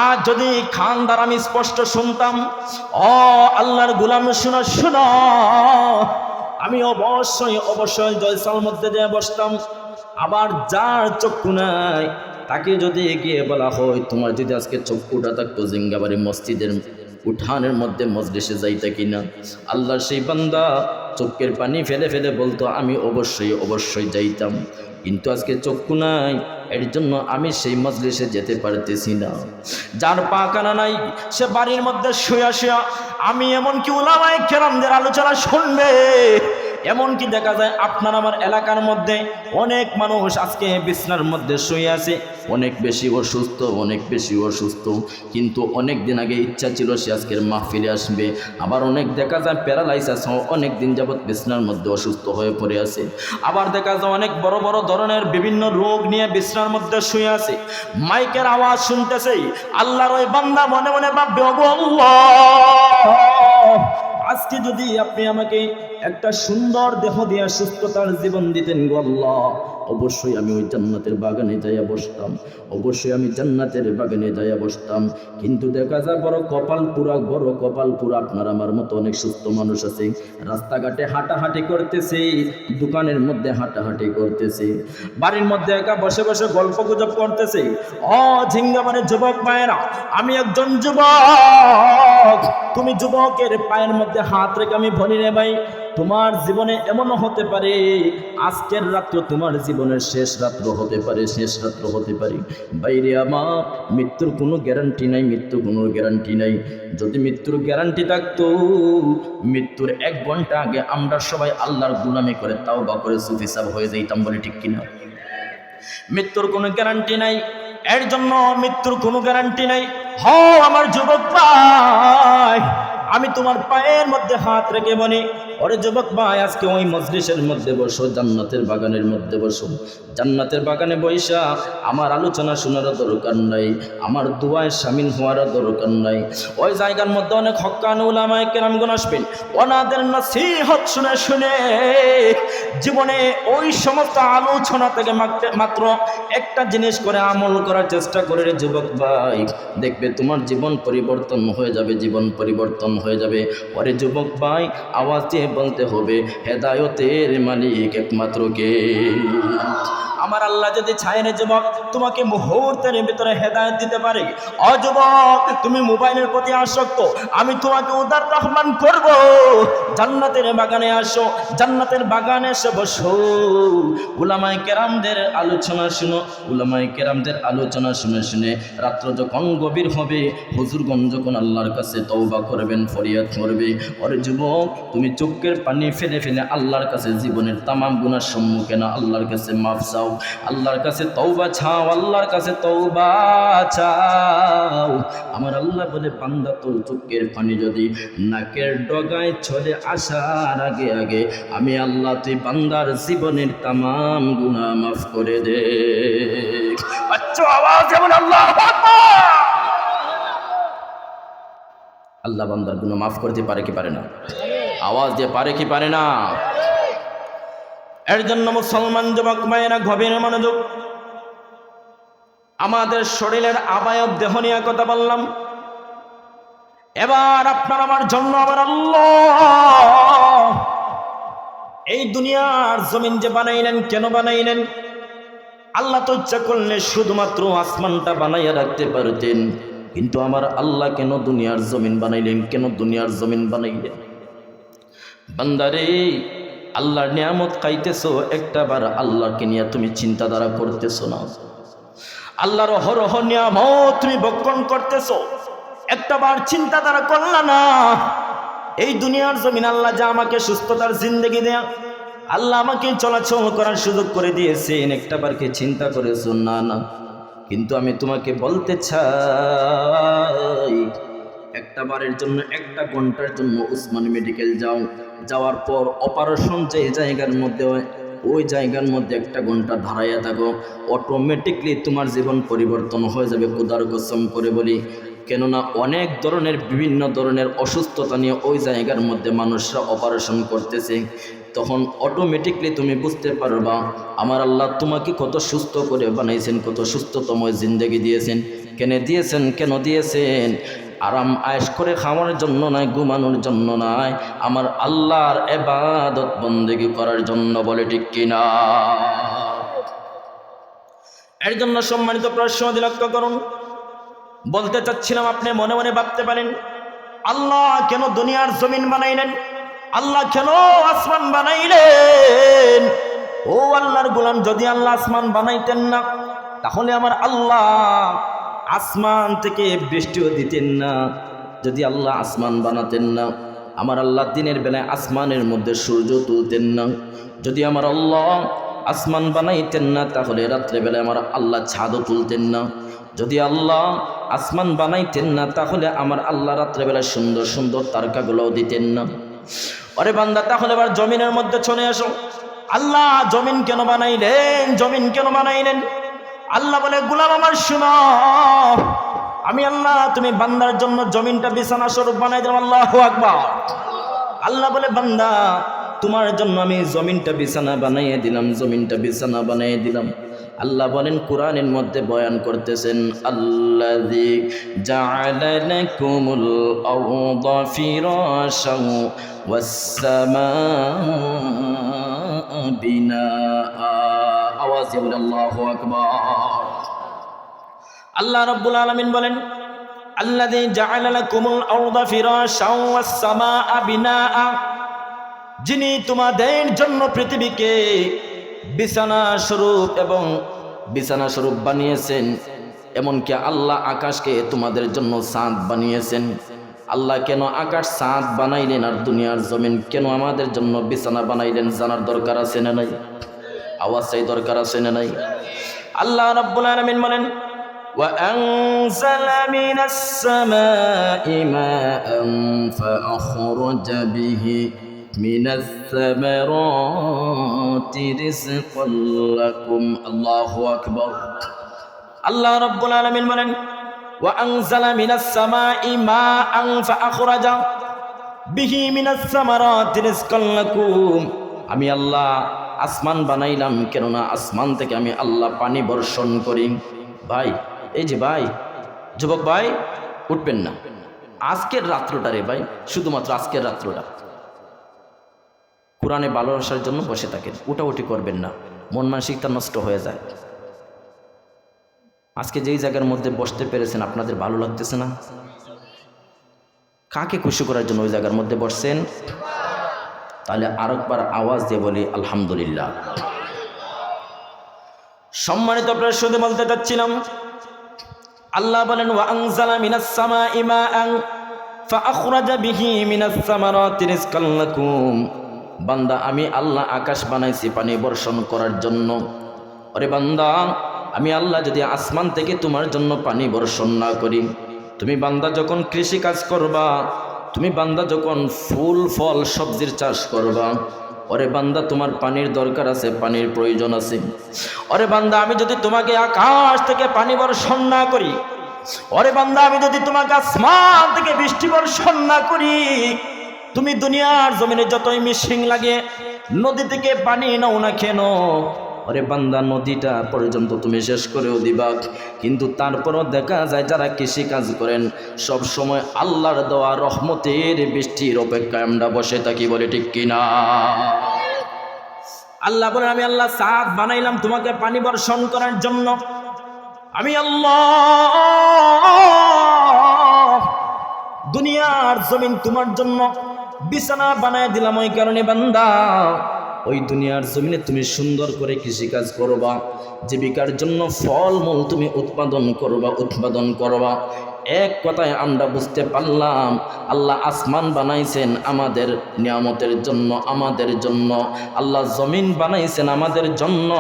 আর যদি খান দ্বারা আমি স্পষ্ট শুনতাম, ও আল্লাহর গোলাম শোনো শোনো, আমি অবশ্যই জলসার মধ্যে যেয়ে বসতাম। আবার যার চক্ষু নাই তাকে যদি এগিয়ে বলা হয়, তোমার যদি আজকে চক্ষুটা থাকতো জিঙ্গাবাড়ি মসজিদের উঠানের মধ্যে মজলিসে যাইতা কিনা, আল্লাহর সেই বান্দা চোখের পানি ফেলে ফেলে বলতো, আমি অবশ্যই যাইতাম, কিন্তু আজকে চক্ষু নাই, এর জন্য আমি সেই মজলিসে যেতে পারতেছি না। যার পা কানা নাই সে বাড়ির মধ্যে শুয়া শুয়া আমি এমনকি উলামায়ে কেরামদের আলোচনা শুনবে। এমনকি দেখা যায় আপনার আমার এলাকার মধ্যে অনেক মানুষ আজকে বিছনার মধ্যে শুয়ে আছে, অনেক বেশি অসুস্থ, কিন্তু অনেক দিন আগে ইচ্ছা ছিল সে আজকের মাহফিলে আসবে। আবার অনেক দেখা যায় প্যারালাইসিস অনেক দিন যাবৎ বিছনার মধ্যে অসুস্থ হয়ে পড়ে আছে। আবার দেখা যায় অনেক বড় বড় ধরনের বিভিন্ন রোগ নিয়ে বিছনার মধ্যে শুয়ে আছে, মাইকের আওয়াজ শুনতেছে। আল্লাহর ওই বান্দা মনে মনে ভাববে, ওগো আল্লাহ, আজকে যদি আপনি আমাকে একটা সুন্দর দেহ দিয়া সুস্থতার জীবন দিতেন গো আল্লাহ, অবশ্যই আমি ওই জান্নাতের বাগানে যাইয়া বসতাম। কিন্তু দেখা যায় বড় কপাল পুরা আপনার আমার মতো অনেক সুস্থ মানুষ আছে, রাস্তাঘাটে হাঁটাহাঁটি করতেছে, দোকানের মধ্যে হাঁটাহাঁটি করতেছে, বাড়ির মধ্যে একা বসে বসে গল্প গুজব করতেছে। ঝিঙ্গাবাড়ির যুবক ভাইয়েরা, আমি একজন যুবক, তুমি যুবকের পায়ের মধ্যে হাত রেখে আমি বলি রে ভাই, তোমার জীবনে এমনও হতে পারে আজকের রাত্র তোমার জীবনের শেষ রাত্র হতে পারে। বাইরে আমার মৃত্যুর কোনো গ্যারান্টি নাই, যদি মৃত্যুর গ্যারান্টি থাকতো, মৃত্যুর 1 ঘন্টা আগে আমরা সবাই আল্লাহর গুলামি করে তাওবা করে সুফি সাহেব হয়ে যাইতাম, বলে ঠিক কিনা? মৃত্যুর কোনো গ্যারান্টি নাই, এর জন্য মৃত্যুর কোনো গ্যারান্টি নাই। আমার যুবক ভাই, আমি তোমার পায়ের মধ্যে হাত রেখে বলি, ওরে যুবক ভাই, আজকে ওই মজলিসের মধ্যে বসো, জান্নাতের বাগানের মধ্যে বসো। জান্নাতের বাগানে বৈশা আমার আলোচনা শোনারও দরকার নাই, আমার দোয়ায় শামিল হওয়ারও দরকার নাই। ওই জায়গার মধ্যে অনেক হক্কানি উলামায়ে কেরামগণ আসবেন, ওনাদের নসিহত শুনে শুনে জীবনে ওই সমস্ত আলোচনা থেকে মাত্র একটা জিনিস করে আমল করার চেষ্টা করে রে যুবক ভাই, দেখবে তোমার জীবন পরিবর্তন হয়ে যাবে। ওরে যুবক ভাই, আওয়াজ দিয়ে বলতে হবে, হেদায়েতের মালিক একমাত্র কে? আমার আল্লাহ যদি চায় রে যুবক, তোমাকে মুহূর্তের ভিতরে হেদায়েত দিতে পারে। যুবক, তুমি মোবাইলের প্রতি আসক্ত, আমি তোমাকে উদার রহমান করব। জান্নাতের বাগানে আসো, জান্নাতের বাগানে এসে বসো, উলামায়ে কেরামদের আলোচনা শুনে রাত্র যখন গভীর হবে, হুজুরগণ যখন আল্লাহর কাছে তওবা করবেন, ফরিয়াদ করবে, ওরে যুবক, তুমি চোখের পানি ফেলে ফেলে আল্লাহর কাছে জীবনের তামাম গুনার সম্মুখে না, আল্লাহর কাছে মাফ চাও, আল্লাহর কাছে তওবা চাও। আমার আল্লাহ বলে, বান্দা তোর চোখের পানি যদি নাকের ডগায় চলে আসার আগে আগে আমি আল্লাহ তুই বান্দার জীবনের তামাম গুনাহ মাফ করে দে। আচ্ছা, আওয়াজ যেমন আল্লাহু আকবার। আল্লাহ বান্দার গুনাহ মাফ করতে পারে কি পারে না? আওয়াজ দিয়ে পারে কি পারে না? এর জন্য মুসলমান যুবক ভাইয়েরা গভীর মনোযোগ। আমাদের শরীরের আবায়ব দেহ নিয়ে কথা বললাম, এবার আপনার আমার জন্য আমার আল্লাহ এই দুনিয়ার জমিন যে বানাইলেন, কেন বানাইলেন? আল্লাহ তো ইচ্ছা করলে শুধুমাত্র আসমানটা বানাইয়া রাখতে পারতেন, কিন্তু আমার আল্লাহ কেন দুনিয়ার জমিন বানাইলেন, কেন দুনিয়ার জমিন বানাইলেন? বান্দারে, আল্লাহর নিয়ামত খাইতেছো, একটাবার আল্লাহকে নিয়ে তুমি চিন্তাধারা করতেছো না। আল্লাহর অহরহ নিয়ামত তুমি ভক্ষণ করতেছো, একটাবার চিন্তাধারা করলা না। এই দুনিয়ার জমিন আল্লাহ যা আমাকে সুস্থতার জিন্দেগি দেয়া, আল্লাহ আমাকে চলাচল করার সুযোগ করে দিয়েছেন, একটাবার কি চিন্তা করেছো? না না। কিন্তু আমি তোমাকে বলতে চাই, একটা বারের জন্য, একটা ঘন্টার জন্য উসমান মেডিকেল যাও, যাওয়ার পর অপারেশন যে জায়গার মধ্যে হয় ওই জায়গার মধ্যে একটা ঘন্টা দাঁড়াইয়া থাকো, অটোমেটিকলি তোমার জীবন পরিবর্তন হয়ে যাবে। খোদার কসম করে বলি, কেননা অনেক ধরনের বিভিন্ন ধরনের অসুস্থতা নিয়ে ওই জায়গার মধ্যে মানুষরা অপারেশন করতেছে। তখন অটোমেটিকলি তুমি বুঝতে পারবা আমার আল্লাহ তোমাকে কত সুস্থ করে বানাইছেন, কত সুস্থতম জিন্দেগি দিয়েছেন। কেন দিয়েছেন? আরাম আয়েশ করে খাওয়ার জন্য নয়, ঘুমানোর জন্য নয়, আমার আল্লাহর ইবাদত বন্দেগি করার জন্য। বলে ঠিক কিনা? এর জন্য সম্মানিত প্রশ্ন লক্ষ্য করুন। বলতে চাচ্ছিলাম, আপনি মনে মনে ভাবতে পারেন, আল্লাহ কেন দুনিয়ার জমিন বানাইলেন, আল্লাহ কেন আসমান বানাইলেন? ও আল্লাহর গোলাম, যদি আল্লাহ আসমান বানাইতেন না তাহলে আমার আল্লাহ আসমান থেকে বৃষ্টিও দিতেন না। যদি আল্লাহ আসমান বানাতেন না, আমার আল্লাহ দিনের বেলায় আসমানের মধ্যে সূর্য তুলতেন না। যদি আমার আল্লাহ আসমান বানাইতেন না তাহলে রাত্রেবেলায় আমার আল্লাহ ছাদও তুলতেন না। যদি আল্লাহ আসমান বানাইতেন না তাহলে আমার আল্লাহ রাত্রেবেলায় সুন্দর সুন্দর তারকাগুলোও দিতেন না। আরে বান্দা, তাহলে এবার জমিনের মধ্যে চলে আসো। আল্লাহ জমিন কেন বানাইলেন? জমিন কেন বানাইলেন? আল্লাহ বলে, গোলাম আমার শুনো, আমি আল্লাহ তুমি বান্দার জন্য জমিনটা বিছানা স্বরূপ বানাই দিলাম। আল্লাহু আকবার। আল্লাহ বলে, বান্দা তোমার জন্য আমি জমিনটা বিছানা বানাইয়ে দিলাম, জমিনটা বিছানা বানাইয়ে দিলাম। আল্লাহ বলেন, কোরআনের মধ্যে বয়ান করতেছেন, আল্লাযী জাআলা লাকুমুল আরদা ফিরাশান ওয়াস সামাআ বিনাআ। আওয়াজে বলে আল্লাহু আকবার। আল্লাহ রাব্বুল আলামিন বলেন, আল্লাযী জাআলা লাকুমুল আরদা ফিরাশান ওয়াস সামাআ বিনাআ, যিনি তোমাদের জন্য পৃথিবীকে বিছানা স্বরূপ এবং বিছানা স্বরূপ বানিয়েছেন। এমনকি আল্লাহ আকাশকে তোমাদের জন্য ছাদ বানিয়েছেন। আল্লাহ কেন আকাশ ছাদ বানাইলেন আর দুনিয়ার জমিন কেন আমাদের জন্য বিছানা বানাইলেন, জানার দরকার আছে না নাই? আওয়াজ চাই, দরকার আছে না নাই? আল্লাহ রাব্বুল আলামিন বলেন, وأنزل من السماء ماء فأخرج به من الثمرات رزقا لكم। الله أكبر। الله رب العالمين বলেন, وأنزل من السماء ماء فأخرج به من الثمرات رزقا لكم। আমি আল্লাহ আসমান বানাইলাম, কেননা আসমান থেকে আমি আল্লাহ পানি বর্ষণ করি। ভাই, এই যে ভাই, যুবক ভাই, উঠবেন না। আজকের রাত্রটা রে ভাই, শুধুমাত্র আজকের রাত্রটা কোরআনে ভালোবাসার জন্য বসে থাকেন, উঠাউঠি করবেন না, মন মানসিকতা নষ্ট হয়ে যায়। আজকে যেই জায়গার মধ্যে বসতে পেরেছেন আপনাদের ভালো লাগতেছে না? কাকে খুশি করার জন্য ওই জায়গার মধ্যে বসছেন? তাহলে আরেকবার আওয়াজ দিয়ে বলি আলহামদুলিল্লাহ। সম্মানিত প্রশ্ন বলতে চাচ্ছিলাম, আল্লাহ বলেন, ওয়া আনজালা মিনাস সামাই মাআন ফাআখরাজা বিহি মিনাস সামারাতি রিজকান লাকুম। বান্দা, আমি আল্লাহ আকাশ বানাইছি পানি বর্ষণ করার জন্য। আরে বান্দা, আমি আল্লাহ যদি আসমান থেকে তোমার জন্য পানি বর্ষণ না করি, তুমি বান্দা যখন কৃষি কাজ করবা, তুমি বান্দা যখন ফুল ফল সবজির চাষ করবা, ওরে বান্দা তোমার পানির দরকার আছে, পানির প্রয়োজন আছে। ওরে বান্দা, আমি যদি তোমাকে আকাশ থেকে পানি বর্ষণ না করি, ওরে বান্দা আমি যদি তোমাকে আসমান থেকে বৃষ্টি বর্ষণ না করি, তুমি দুনিয়ার জমিনে যতই মিশিং লাগে নদী থেকে পানি নাও না কেন, ওরে বান্দা নদীটা পর্যন্ত তুমি শেষ করেও দিবা, কিন্তু তারপরও দেখা যায় যারা কৃষি কাজ করেন সব সময় আল্লাহর দেওয়া রহমতের বৃষ্টির অপেক্ষায় আমরা বসে থাকি। বলে ঠিক কিনা? আল্লাহ বলে, আমি আল্লাহ ছাদ বানাইলাম তোমাকে পানি বর্ষণ করার জন্য। আমি আল্লাহ দুনিয়ার জমিন তোমার জন্য বিছানা বানায় দিলাম, ওই কারণে বান্দা ওই দুনিয়ার জমিনে তুমি সুন্দর করে কৃষিকাজ করবা, জীবিকার জন্য ফলমূল তুমি উৎপাদন করবা। এক কথায় আমরা বুঝতে পারলাম আল্লাহ আসমান বানাইছেন আমাদের নিয়ামতের জন্য, আমাদের জন্য। আল্লাহ জমিন বানাইছেন আমাদের জন্য।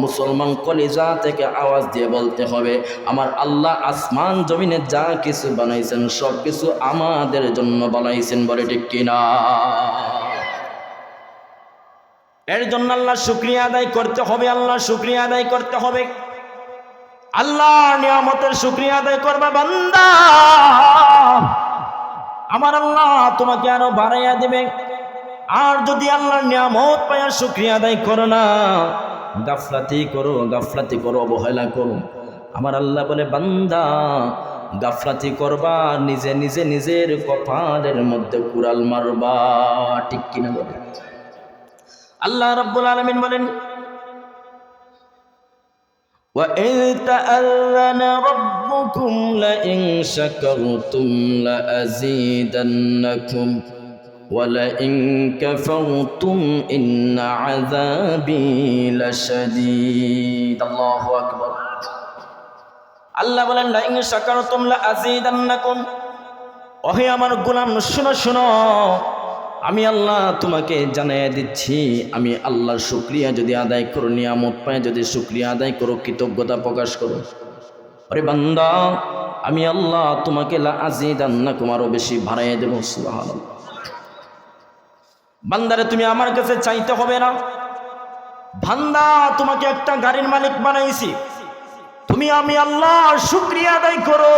মুসলমান কলিজা থেকে আওয়াজ দিয়ে বলতে হবে, আমার আল্লাহ আসমান জমিনে যা কিছু বানাইছেন সব কিছু আমাদের জন্য বানাইছেন, বলে ঠিক কিনা? এর জন্য আল্লাহ শুকরিয়া আদায় করতে হবে, আল্লাহ শুকরিয়া আদায় করতে হবে। আল্লাহর নিয়ামতের শুকরিয়া আদায় করবা বান্দা, আমার আল্লাহ তোমাকে আরো বাড়াইয়া দেবে। আর যদি আল্লাহর নিয়ামত পাইয়া শুকরিয়া আদায় করো না, গাফলাতি করো, অবহেলা করো, আমার আল্লাহ বলে বান্দা গাফলাতি করবা, নিজের কপালের মধ্যে কুড়াল মারবা। ঠিক কিনা বলে? আল্লাহ রাব্বুল আলামিন বলেন, وَإِذْ تَأَذَّنَ رَبُّكُمْ لَئِن شَكَرْتُمْ لَأَزِيدَنَّكُمْ وَلَئِن كَفَرْتُمْ إِنَّ عَذَابِي لَشَدِيدٌ। আল্লাহু আকবার। আল্লাহ বলেন, لَئِن شَكَرْتُمْ لَأَزِيدَنَّكُمْ। ওহে আমার গোলাম, শুনো, আমি আল্লাহ তোমাকে জানাইয়া দিচ্ছি, আমি আল্লাহর শুকরিয়া যদি আদায় করো, নিয়ামত পায় যদি শুকরিয়া আদায় করো, কৃতজ্ঞতা প্রকাশ করো, আরে বান্দা আমি আল্লাহ তোমাকে লা আজিদান্নাকুম, আরো বেশি বাড়াইয়া দেব। সুবহানাল্লাহ। বান্দারে তুমি আমার কাছে চাইতে হবে না। বান্দা তোমাকে একটা গাড়ির মালিক বানাইছি, তুমি আমি আল্লাহর শুকরিয়া আদায় করো।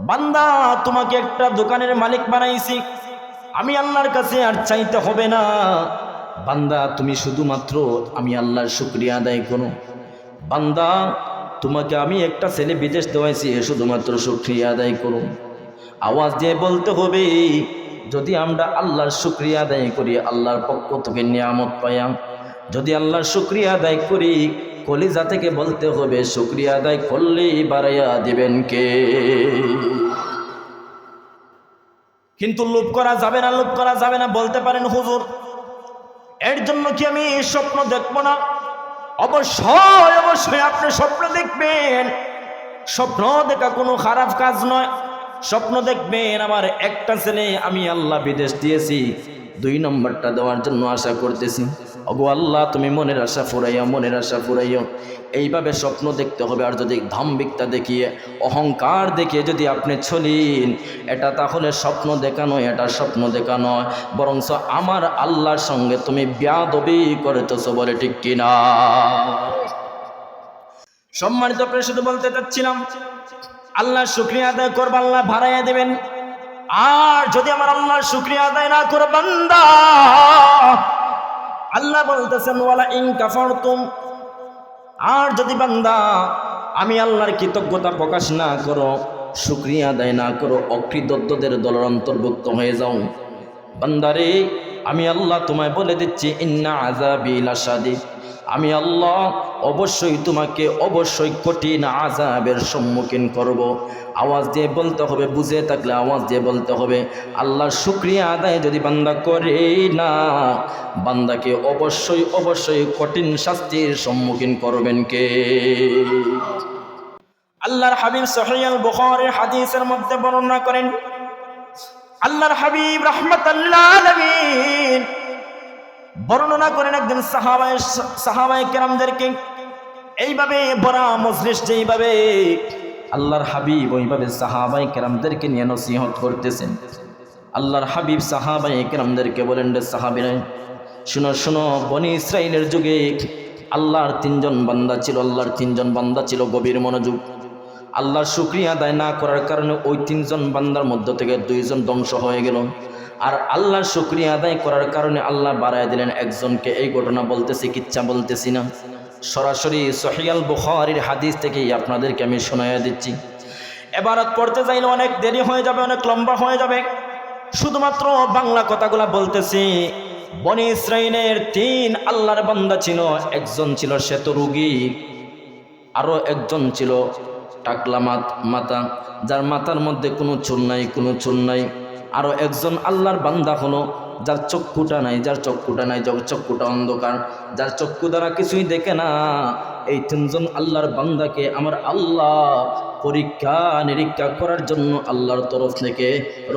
বান্দা তোমাকে একটা দোকানের মালিক বানাইছি, আমি আল্লাহর কাছে আর চাইতে হবে না। বান্দা তুমি শুধুমাত্র আমি আল্লাহর শুকরিয়া আদায় করো। বান্দা তোমাকে আমি একটা ছেলে বিদেশ দেওয়াইছি, শুধুমাত্র শুকরিয়া আদায় করো। আওয়াজ দিয়ে বলতে হবে, যদি আমরা আল্লাহর শুকরিয়া আদায় করি, আল্লাহর পক্ষ থেকে নিয়ামত পাইয়া যদি আল্লাহর শুকরিয়া আদায় করি, কলিজা থেকে বলতে হবে শুকরিয়া আদায় করলেই বাড়াইয়া দিবেন কে? কিন্তু লোভ করা যাবে না। বলতে পারেন হুজুর, এর জন্য কি আমি স্বপ্ন দেখবো না? অবশ্যই আপনি স্বপ্ন দেখবেন। স্বপ্ন দেখা কোনো খারাপ কাজ নয়। স্বপ্ন দেখবেন আমার একটা ছেলে আমি আল্লাহ বিদেশ দিয়েছি, 2 নম্বরটা দেওয়ার জন্য আশা করতেছি। ওগো আল্লাহ তুমি মনের আশা ফুরাইও। এইভাবে স্বপ্ন দেখতে হবে। আর যদি ধাম্বিকতা দেখিয়ে, অহংকার দেখিয়ে যদি আপনি চলেন, এটা তাহলে স্বপ্ন দেখা নয়, এটা স্বপ্ন দেখা নয়, বরঞ্চ আমার আল্লাহর সঙ্গে তুমি বেয়াদবি করতেছো, বলে ঠিক কিনা? সম্মানিত প্রিয়, শুধু বলতে চাচ্ছিলাম আল্লাহর শুকরিয়া আদায় করবা, আল্লাহ বাড়াইয়া দেবেন। আর যদি আমার আল্লাহর শুকরিয়া আদায় না করো বান্দা, আল্লাহ বলতেছেন ওয়ালা ইন কাফারতুম, আর যদি বান্দা আমি আল্লাহর কৃতজ্ঞতা প্রকাশ না করো, শুকরিয়া আদায় না করো, অকৃতজ্ঞদের দলের অন্তর্ভুক্ত হয়ে যাও, বান্দারে আমি আল্লাহ তোমায় বলে দিচ্ছি ইন্না আযাবি লাশাদীদ, আমি আল্লাহ অবশ্যই তোমাকে কঠিন আযাবের সম্মুখীন করব। আওয়াজ দিয়ে বলতে হবে, বুঝে থাকলে আওয়াজ দিয়ে বলতে হবে, আল্লাহর শুকরিয়া আদায় যদি বান্দা করে না, বান্দাকে অবশ্যই কঠিন শাস্তির সম্মুখীন করবেন কে? আল্লাহর হাবিব সহিহ আল বুখারীর হাদিসের মধ্যে বর্ণনা করেন, আল্লাহর হাবিব রাহমাতুল আলামিন বর্ণনা করেন একদিন সাহাবায়ে কেরামদেরকে এইভাবে বড় মজলিস, যেইভাবে আল্লাহর হাবিব ওইভাবে সাহাবায়ে কেরামদেরকে নিয়ে নসিহত করতেছেন। আল্লাহর হাবিব সাহাবায়ে কেরামদেরকে বলেন, রে সাহাবীরা শুনো, বনি ইসরাইলের যুগে আল্লাহর 3 জন বান্দা ছিল গভীর মনোযোগ। আল্লাহর শুকরিয়া আদায় না করার কারণে ওই 3 জন বান্দার মধ্য থেকে 2 জন ধ্বংস হয়ে গেল। আর আল্লাহর শুকরিয়া আদায় করার কারণে আল্লাহ বাড়ায় দিলেন একজনকে। এই ঘটনা বলতেছি, কিচ্ছা বলতেছি না, সরাসরি সহিহ আল বুখারীর হাদিস থেকেই আপনাদেরকে আমি শোনাইয়া দিচ্ছি। এবারত পড়তে চাইলে অনেক দেরি হয়ে যাবে, অনেক লম্বা হয়ে যাবে, শুধুমাত্র বাংলা কথাগুলা বলতেছি। বনি ইসরাইলের 3 আল্লাহর বান্দা ছিল, একজন ছিল শ্বেত রোগী, আরো একজন ছিল টাকলা মাথা, যার মাথার মধ্যে কোনো চুল নাই, কোনো চুল নাই। আরও একজন আল্লাহর বান্দা হলো যার চক্ষুটা নাই, যার চক্ষুটা অন্ধকার, যার চক্ষু দ্বারা কিছুই দেখে না। এই তিনজন আল্লাহর বান্দাকে আমার আল্লাহ পরীক্ষা নিরীক্ষা করার জন্য আল্লাহর তরফ থেকে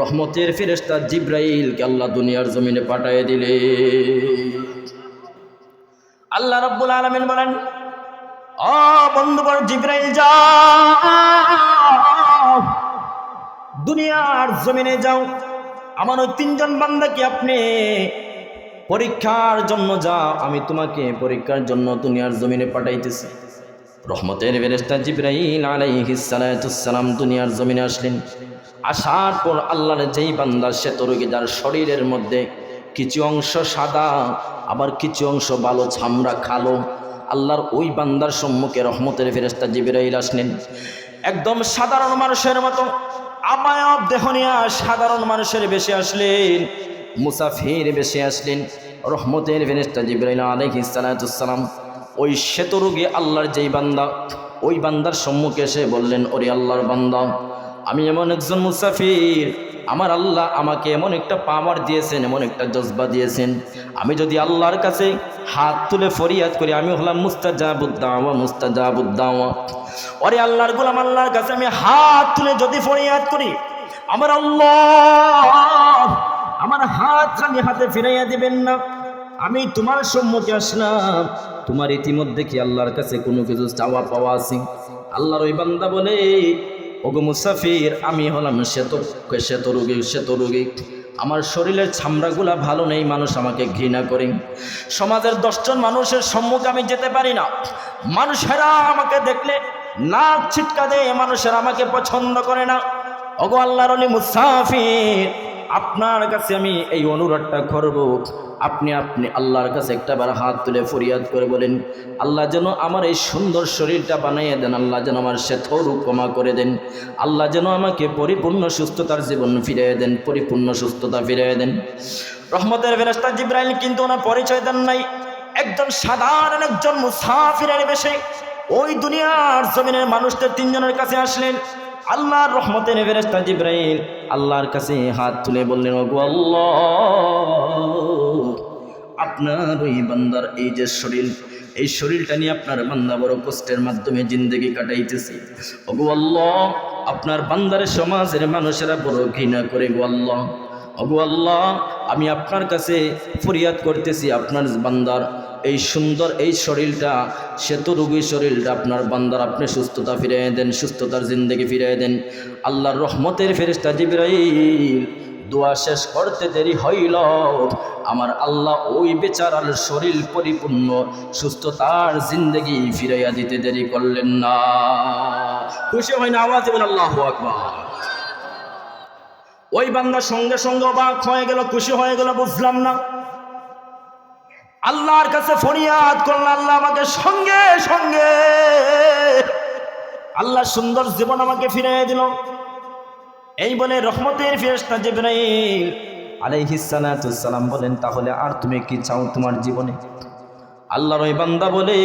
রহমতের ফেরেশতা জিব্রাইলকে আল্লাহ দুনিয়ার জমিনে পাঠিয়ে দিলে। আল্লাহ রাব্বুল আলামিন বলেন, ও বন্ধুগণ, জিব্রাইল যাও, দুনিয়ার জমিনে যাও, আমার ওই তিনজন বান্দাকে আপনি পরীক্ষার জন্য যাও, আমি তোমাকে পরীক্ষার জন্য দুনিয়ার জমিনে পাঠাইতেছি। রহমতের ফেরেশতা জিবরাইল আলাইহিস সালাতুস সালাম দুনিয়ার জমিনে আসলেন। আসার পর আল্লাহর যেই বান্দা শ্বেতরোগী, যার শরীরের মধ্যে কিছু অংশ সাদা আবার কিছু অংশ ভালো ছামড়া কালো, আল্লাহর ওই বান্দার সম্মুখে রহমতের ফেরেশতা জিবরাইল আসলেন। একদম সাধারণ মানুষের মতো আমায়ব দেহ নিয়ে সাধারণ মানুষের বেশে আসলেন, মুসাফির বেশে আসলেন। রহমতের ফেরেশতা জিবরাইল আলাইহিস সালাতুস সালাম ওই শ্বেতরোগী আল্লাহর যেই বান্দা, ওই বান্দার সম্মুখে এসে বললেন, ওরে আল্লাহর বান্দা, আমি এমন একজন মুসাফির, আমার আল্লাহ আমাকে এমন একটা পাওয়ার দিয়েছেন, এমন একটা জজবা দিয়েছেন, আমি যদি আল্লাহর কাছে হাত তুলে ফরিয়াদ করি, আমি হলাম মুস্তাজাবুদ দাওয়া, মুস্তাজাবুদ দাওয়া। ওরে আল্লাহর গোলাম, আল্লাহর কাছে আমি হাত তুলে যদি ফরিয়াদ করি, আমার আল্লাহ আমার হাত খালি হাতে ফিরাইয়া দিবেন না। আমি তোমার সম্মুখে আসলাম, তোমার ইতিমধ্যে কি আল্লাহর কাছে কোনো কিছু চাওয়া পাওয়া আছে? আল্লাহর ওই বান্দা বলে, ওগো মুসাফির, আমি হলাম শ্বেতরোগী, আমার শরীরের চামড়াগুলা ভালো নেই, মানুষ আমাকে ঘৃণা করে, সমাজের 10 জন মানুষের সম্মুখে আমি যেতে পারি না, মানুষেরা আমাকে দেখলে নাক ছিটকা দেয়, মানুষেরা আমাকে পছন্দ করে না। ওগো আল্লাহর ওলি মুসাফির, আপনার কাছে আমি এই অনুরোধটা করব, আপনি আল্লাহর কাছে একটাবার হাত তুলে ফরিয়াদ করে বলেন, আল্লাহ যেন আমার এই সুন্দর শরীরটা বানাইয়ে দেন, আল্লাহ যেন আমার শ্বেতরোগ ক্ষমা করে দেন, আল্লাহ যেন আমাকে পরিপূর্ণ সুস্থতার জীবন ফিরিয়ে দেন, পরিপূর্ণ সুস্থতা ফিরিয়ে দেন। রহমতের ফেরেশতা জিবরাইল কিন্তু ওনার পরিচয় দেন নাই, একজন সাধারণ একজন মুসাফিরের বেশে ওই দুনিয়ার জমিনের মানুষদের 3 জনের কাছে আসলেন। আল্লাহর রহমতের ফেরেশতা জিবরাইল আল্লাহর কাছে হাত তুলে বললেন, ওগো আল্লাহ, আপনার ওই বান্দার এই যে শরীর, এই শরীরটা নিয়ে আপনার বান্দা বড় কষ্টের মাধ্যমে জিন্দেগি কাটাইতেছে। ওগো আল্লাহ, আপনার বান্দার সমাজের মানুষেরা বড় ঘৃণা করে। গো আল্লাহ, ওগো আল্লাহ, আমি আপনার কাছে ফরিয়াদ করতেছি, আপনার বান্দার এই সুন্দর এই শরীরটা, শ্বেতরোগী শরীরটা আপনার বান্দার আপনি সুস্থতা ফিরিয়ে দেন, সুস্থতার জিন্দেগি ফিরিয়ে দেন। আল্লাহর রহমতের ফেরেশতা জিবরাইল দোয়া শেষ করতে দেরি হইল, আমার আল্লাহ ওই বেচারার শরীর পরিপূর্ণ সুস্থতার জিন্দেগি ফিরাইয়া দিতে দেরি করলেন না। খুশি হয় না? আওয়াজ দিবেন আল্লাহু আকবার। ওই বান্দা সঙ্গে সঙ্গে অবাক হয়ে গেল, খুশি হয়ে গেল, বুঝলাম না। আল্লাহর কাছে ফরিয়াদ করল, আল্লাহ আমাকে সঙ্গে সঙ্গে আল্লাহ সুন্দর জীবন আমাকে ফিরিয়ে দিল। এই বলে রহমতের ফেরেশতা জিবরাইল আলাইহিস সালাতুস সালাম বলেন, তাহলে আর তুমি কি চাও তোমার জীবনে? আল্লাহর ওই বান্দা বলে,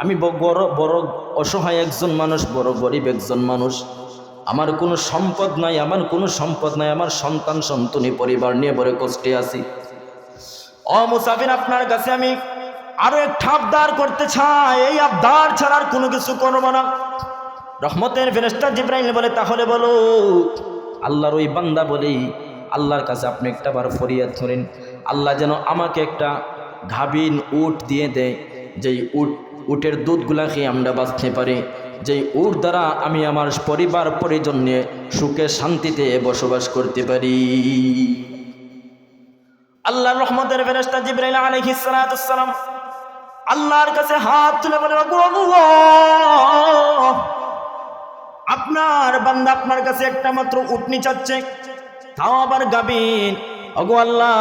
আমি বড় অসহায় একজন মানুষ, বড় গরিব একজন মানুষ, আমার কোনো সম্পদ নাই, আমার সন্তান সন্ততি পরিবার নিয়ে বড় কষ্টে আছি। ও মুসাফির, আপনার কাছে আমি আরো একটা আবদার করতে চাই, এই আবদার ছাড়া আর কোনো কিছু করব না। রহমতের ফেরেশতা জিবরাইল বলে, তাহলে বলো। আল্লাহর ওই বান্দা বলেই, আল্লাহর কাছে আপনি একটাবার ফরিয়াদ করেন, আল্লাহ যেন আমাকে একটা গাভীন উট দিয়ে দেয়, যেই উটের দুধগুলা খেয়ে আমরা বাঁচতে পারি, যেই উট দ্বারা আমি আমার পরিবার পরিজন নিয়ে সুখে শান্তিতে বসবাস করতে পারি। আল্লাহর রহমতের ফেরেশতা জিবরাইল আলাইহিস সালাতুস সালাম আল্লাহর কাছে হাত তুলে বলে, আল্লাহ, আপনার বান্দা আপনার কাছে একটা মাত্র উটনি চাচ্ছে, তাও আবার গাভীন। ওগো আল্লাহ,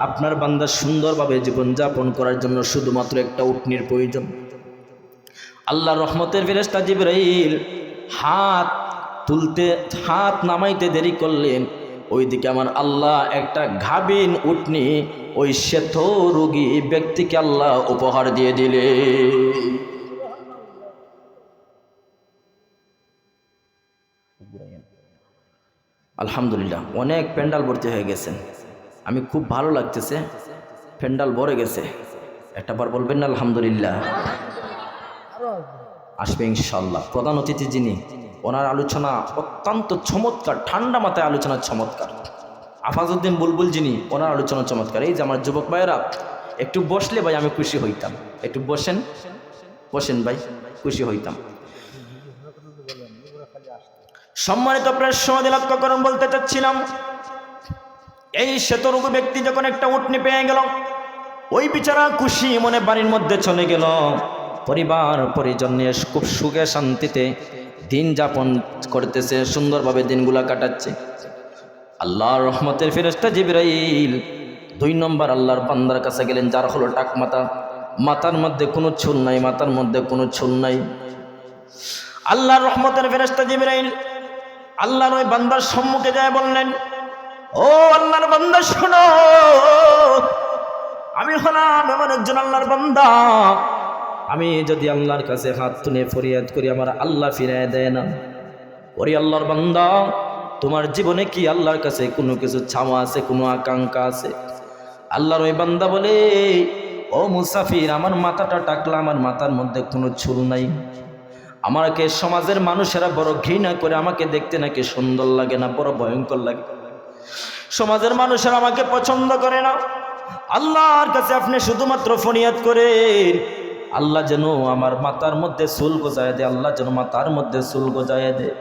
আপনার বান্দা সুন্দরভাবে জীবনযাপন করার জন্য শুধুমাত্র একটা উটনির প্রয়োজন। আল্লাহর রহমতের ফেরেশতা জিবরাইল হাত নামাইতে দেরি করলেন, ওইদিকে আমার আল্লাহ একটা গাভীন উটনি ওই শ্বেতরোগী ব্যক্তিকে আল্লাহ উপহার দিয়ে দিলে। আলহামদুলিল্লাহ, অনেক প্যান্ডাল ভর্তি হয়ে গেছেন। আমি খুব ভালো লাগতেছে, প্যান্ডাল ভরে গেছে। একটা বার বলবেন না আলহামদুলিল্লাহ? আসবে ইনশাল্লাহ। প্রধান অতিথি যিনি, ওনার আলোচনা অত্যন্ত চমৎকার, ঠান্ডা মাথায় আলোচনা চমৎকার। আফাজউদ্দিন বুলবুল যিনি, ওনার আলোচনা চমৎকার। এই যে আমার যুবক ভাইয়েরা, একটু বসলে ভাই আমি খুশি হইতাম। একটু বসেন, বসেন ভাই, খুশি হইতাম। সম্মানিত প্রেস লক্ষ্য করুন, বলতে চাচ্ছিলাম, এই শ্বেতরূপী ব্যক্তি যখন একটা উটনি পেয়ে গেল, ওই বিচারা খুশি মনে বাড়ির মধ্যে চলে গেল, পরিবার পরিজন নিয়ে খুব সুখে শান্তিতে দিন যাপন করতেছে, সুন্দরভাবে দিনগুলা কাটাচ্ছে। আল্লাহর রহমতের ফেরেশতা জিবরাইল 2 নম্বর আল্লাহর বান্দার কাছে গেলেন, যার হলো টাক মাথা, মাথার মধ্যে কোনো চুল নাই, মাথার মধ্যে কোনো চুল নাই। আল্লাহর রহমতের ফেরেশতা জিবরাইল আল্লাহর ওই বান্দার সম্মুখে যায় বললেন, ও আল্লাহর বান্দা শোনো, আমি হলাম এমন একজন আল্লাহর বান্দা, আমি যদি আল্লাহর কাছে হাত তুলে ফরিয়াদ করি আমার আল্লাহ ফিরিয়ে দেয় না। ওরে আল্লাহর বান্দা, তোমার জীবনে কি আল্লাহর কাছে কোনো কিছু চাওয়া আছে, কোনো আকাঙ্ক্ষা আছে? আল্লাহর ওই বান্দা বলে, ও মুসাফির, আমার মাথাটা টাকলা, আমার মাথার মধ্যে কোনো চুল নাই, আমাকে সমাজের মানুষেরা বড় ঘৃণা করে, আমাকে দেখতে নাকি সুন্দর লাগে না, বড় ভয়ঙ্কর লাগে, সমাজের মানুষেরা আমাকে পছন্দ করে না। আল্লাহর কাছে আপনি শুধুমাত্র ফরিয়াদ করেন, আল্লাহ যেন আমার মাথার মধ্যে চুল গজায় দেয়, আল্লাহ যেন মাথার মধ্যে চুল গজায় দেয়।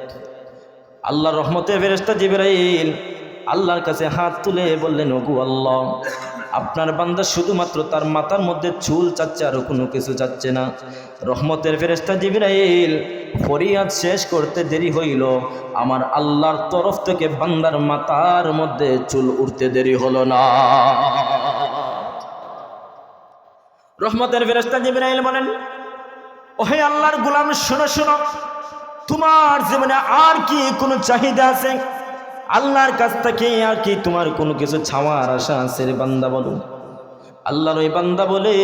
আল্লাহর রহমতের ফেরেশতা জিবরাইল আল্লাহর কাছে হাত তুলে বললেন, ওগো আল্লাহ, আপনার বান্দা শুধুমাত্র তার মাথার মধ্যে চুল চাচ্ছে, আর কোনো কিছু চাচ্ছে না। রহমতের ফেরেশতা জিবরাইল ফরিয়াদ শেষ করতে দেরি হইল, আমার আল্লাহর তরফ থেকে বান্দার মাথার মধ্যে চুল উঠতে দেরি হলো না। রহমতের ফেরেশতা জিবরাইল বলেন, ওহে আল্লাহর গোলাম, শোনো শোনো, তোমার জীবনে আর কি কোনো চাহিদা আছে? আল্লাহর কাছ থেকে আর কি তোমার কোনো কিছু চাওয়ার আশা আছে রে বান্দা? বলো। আল্লাহর ওই বান্দা বলে,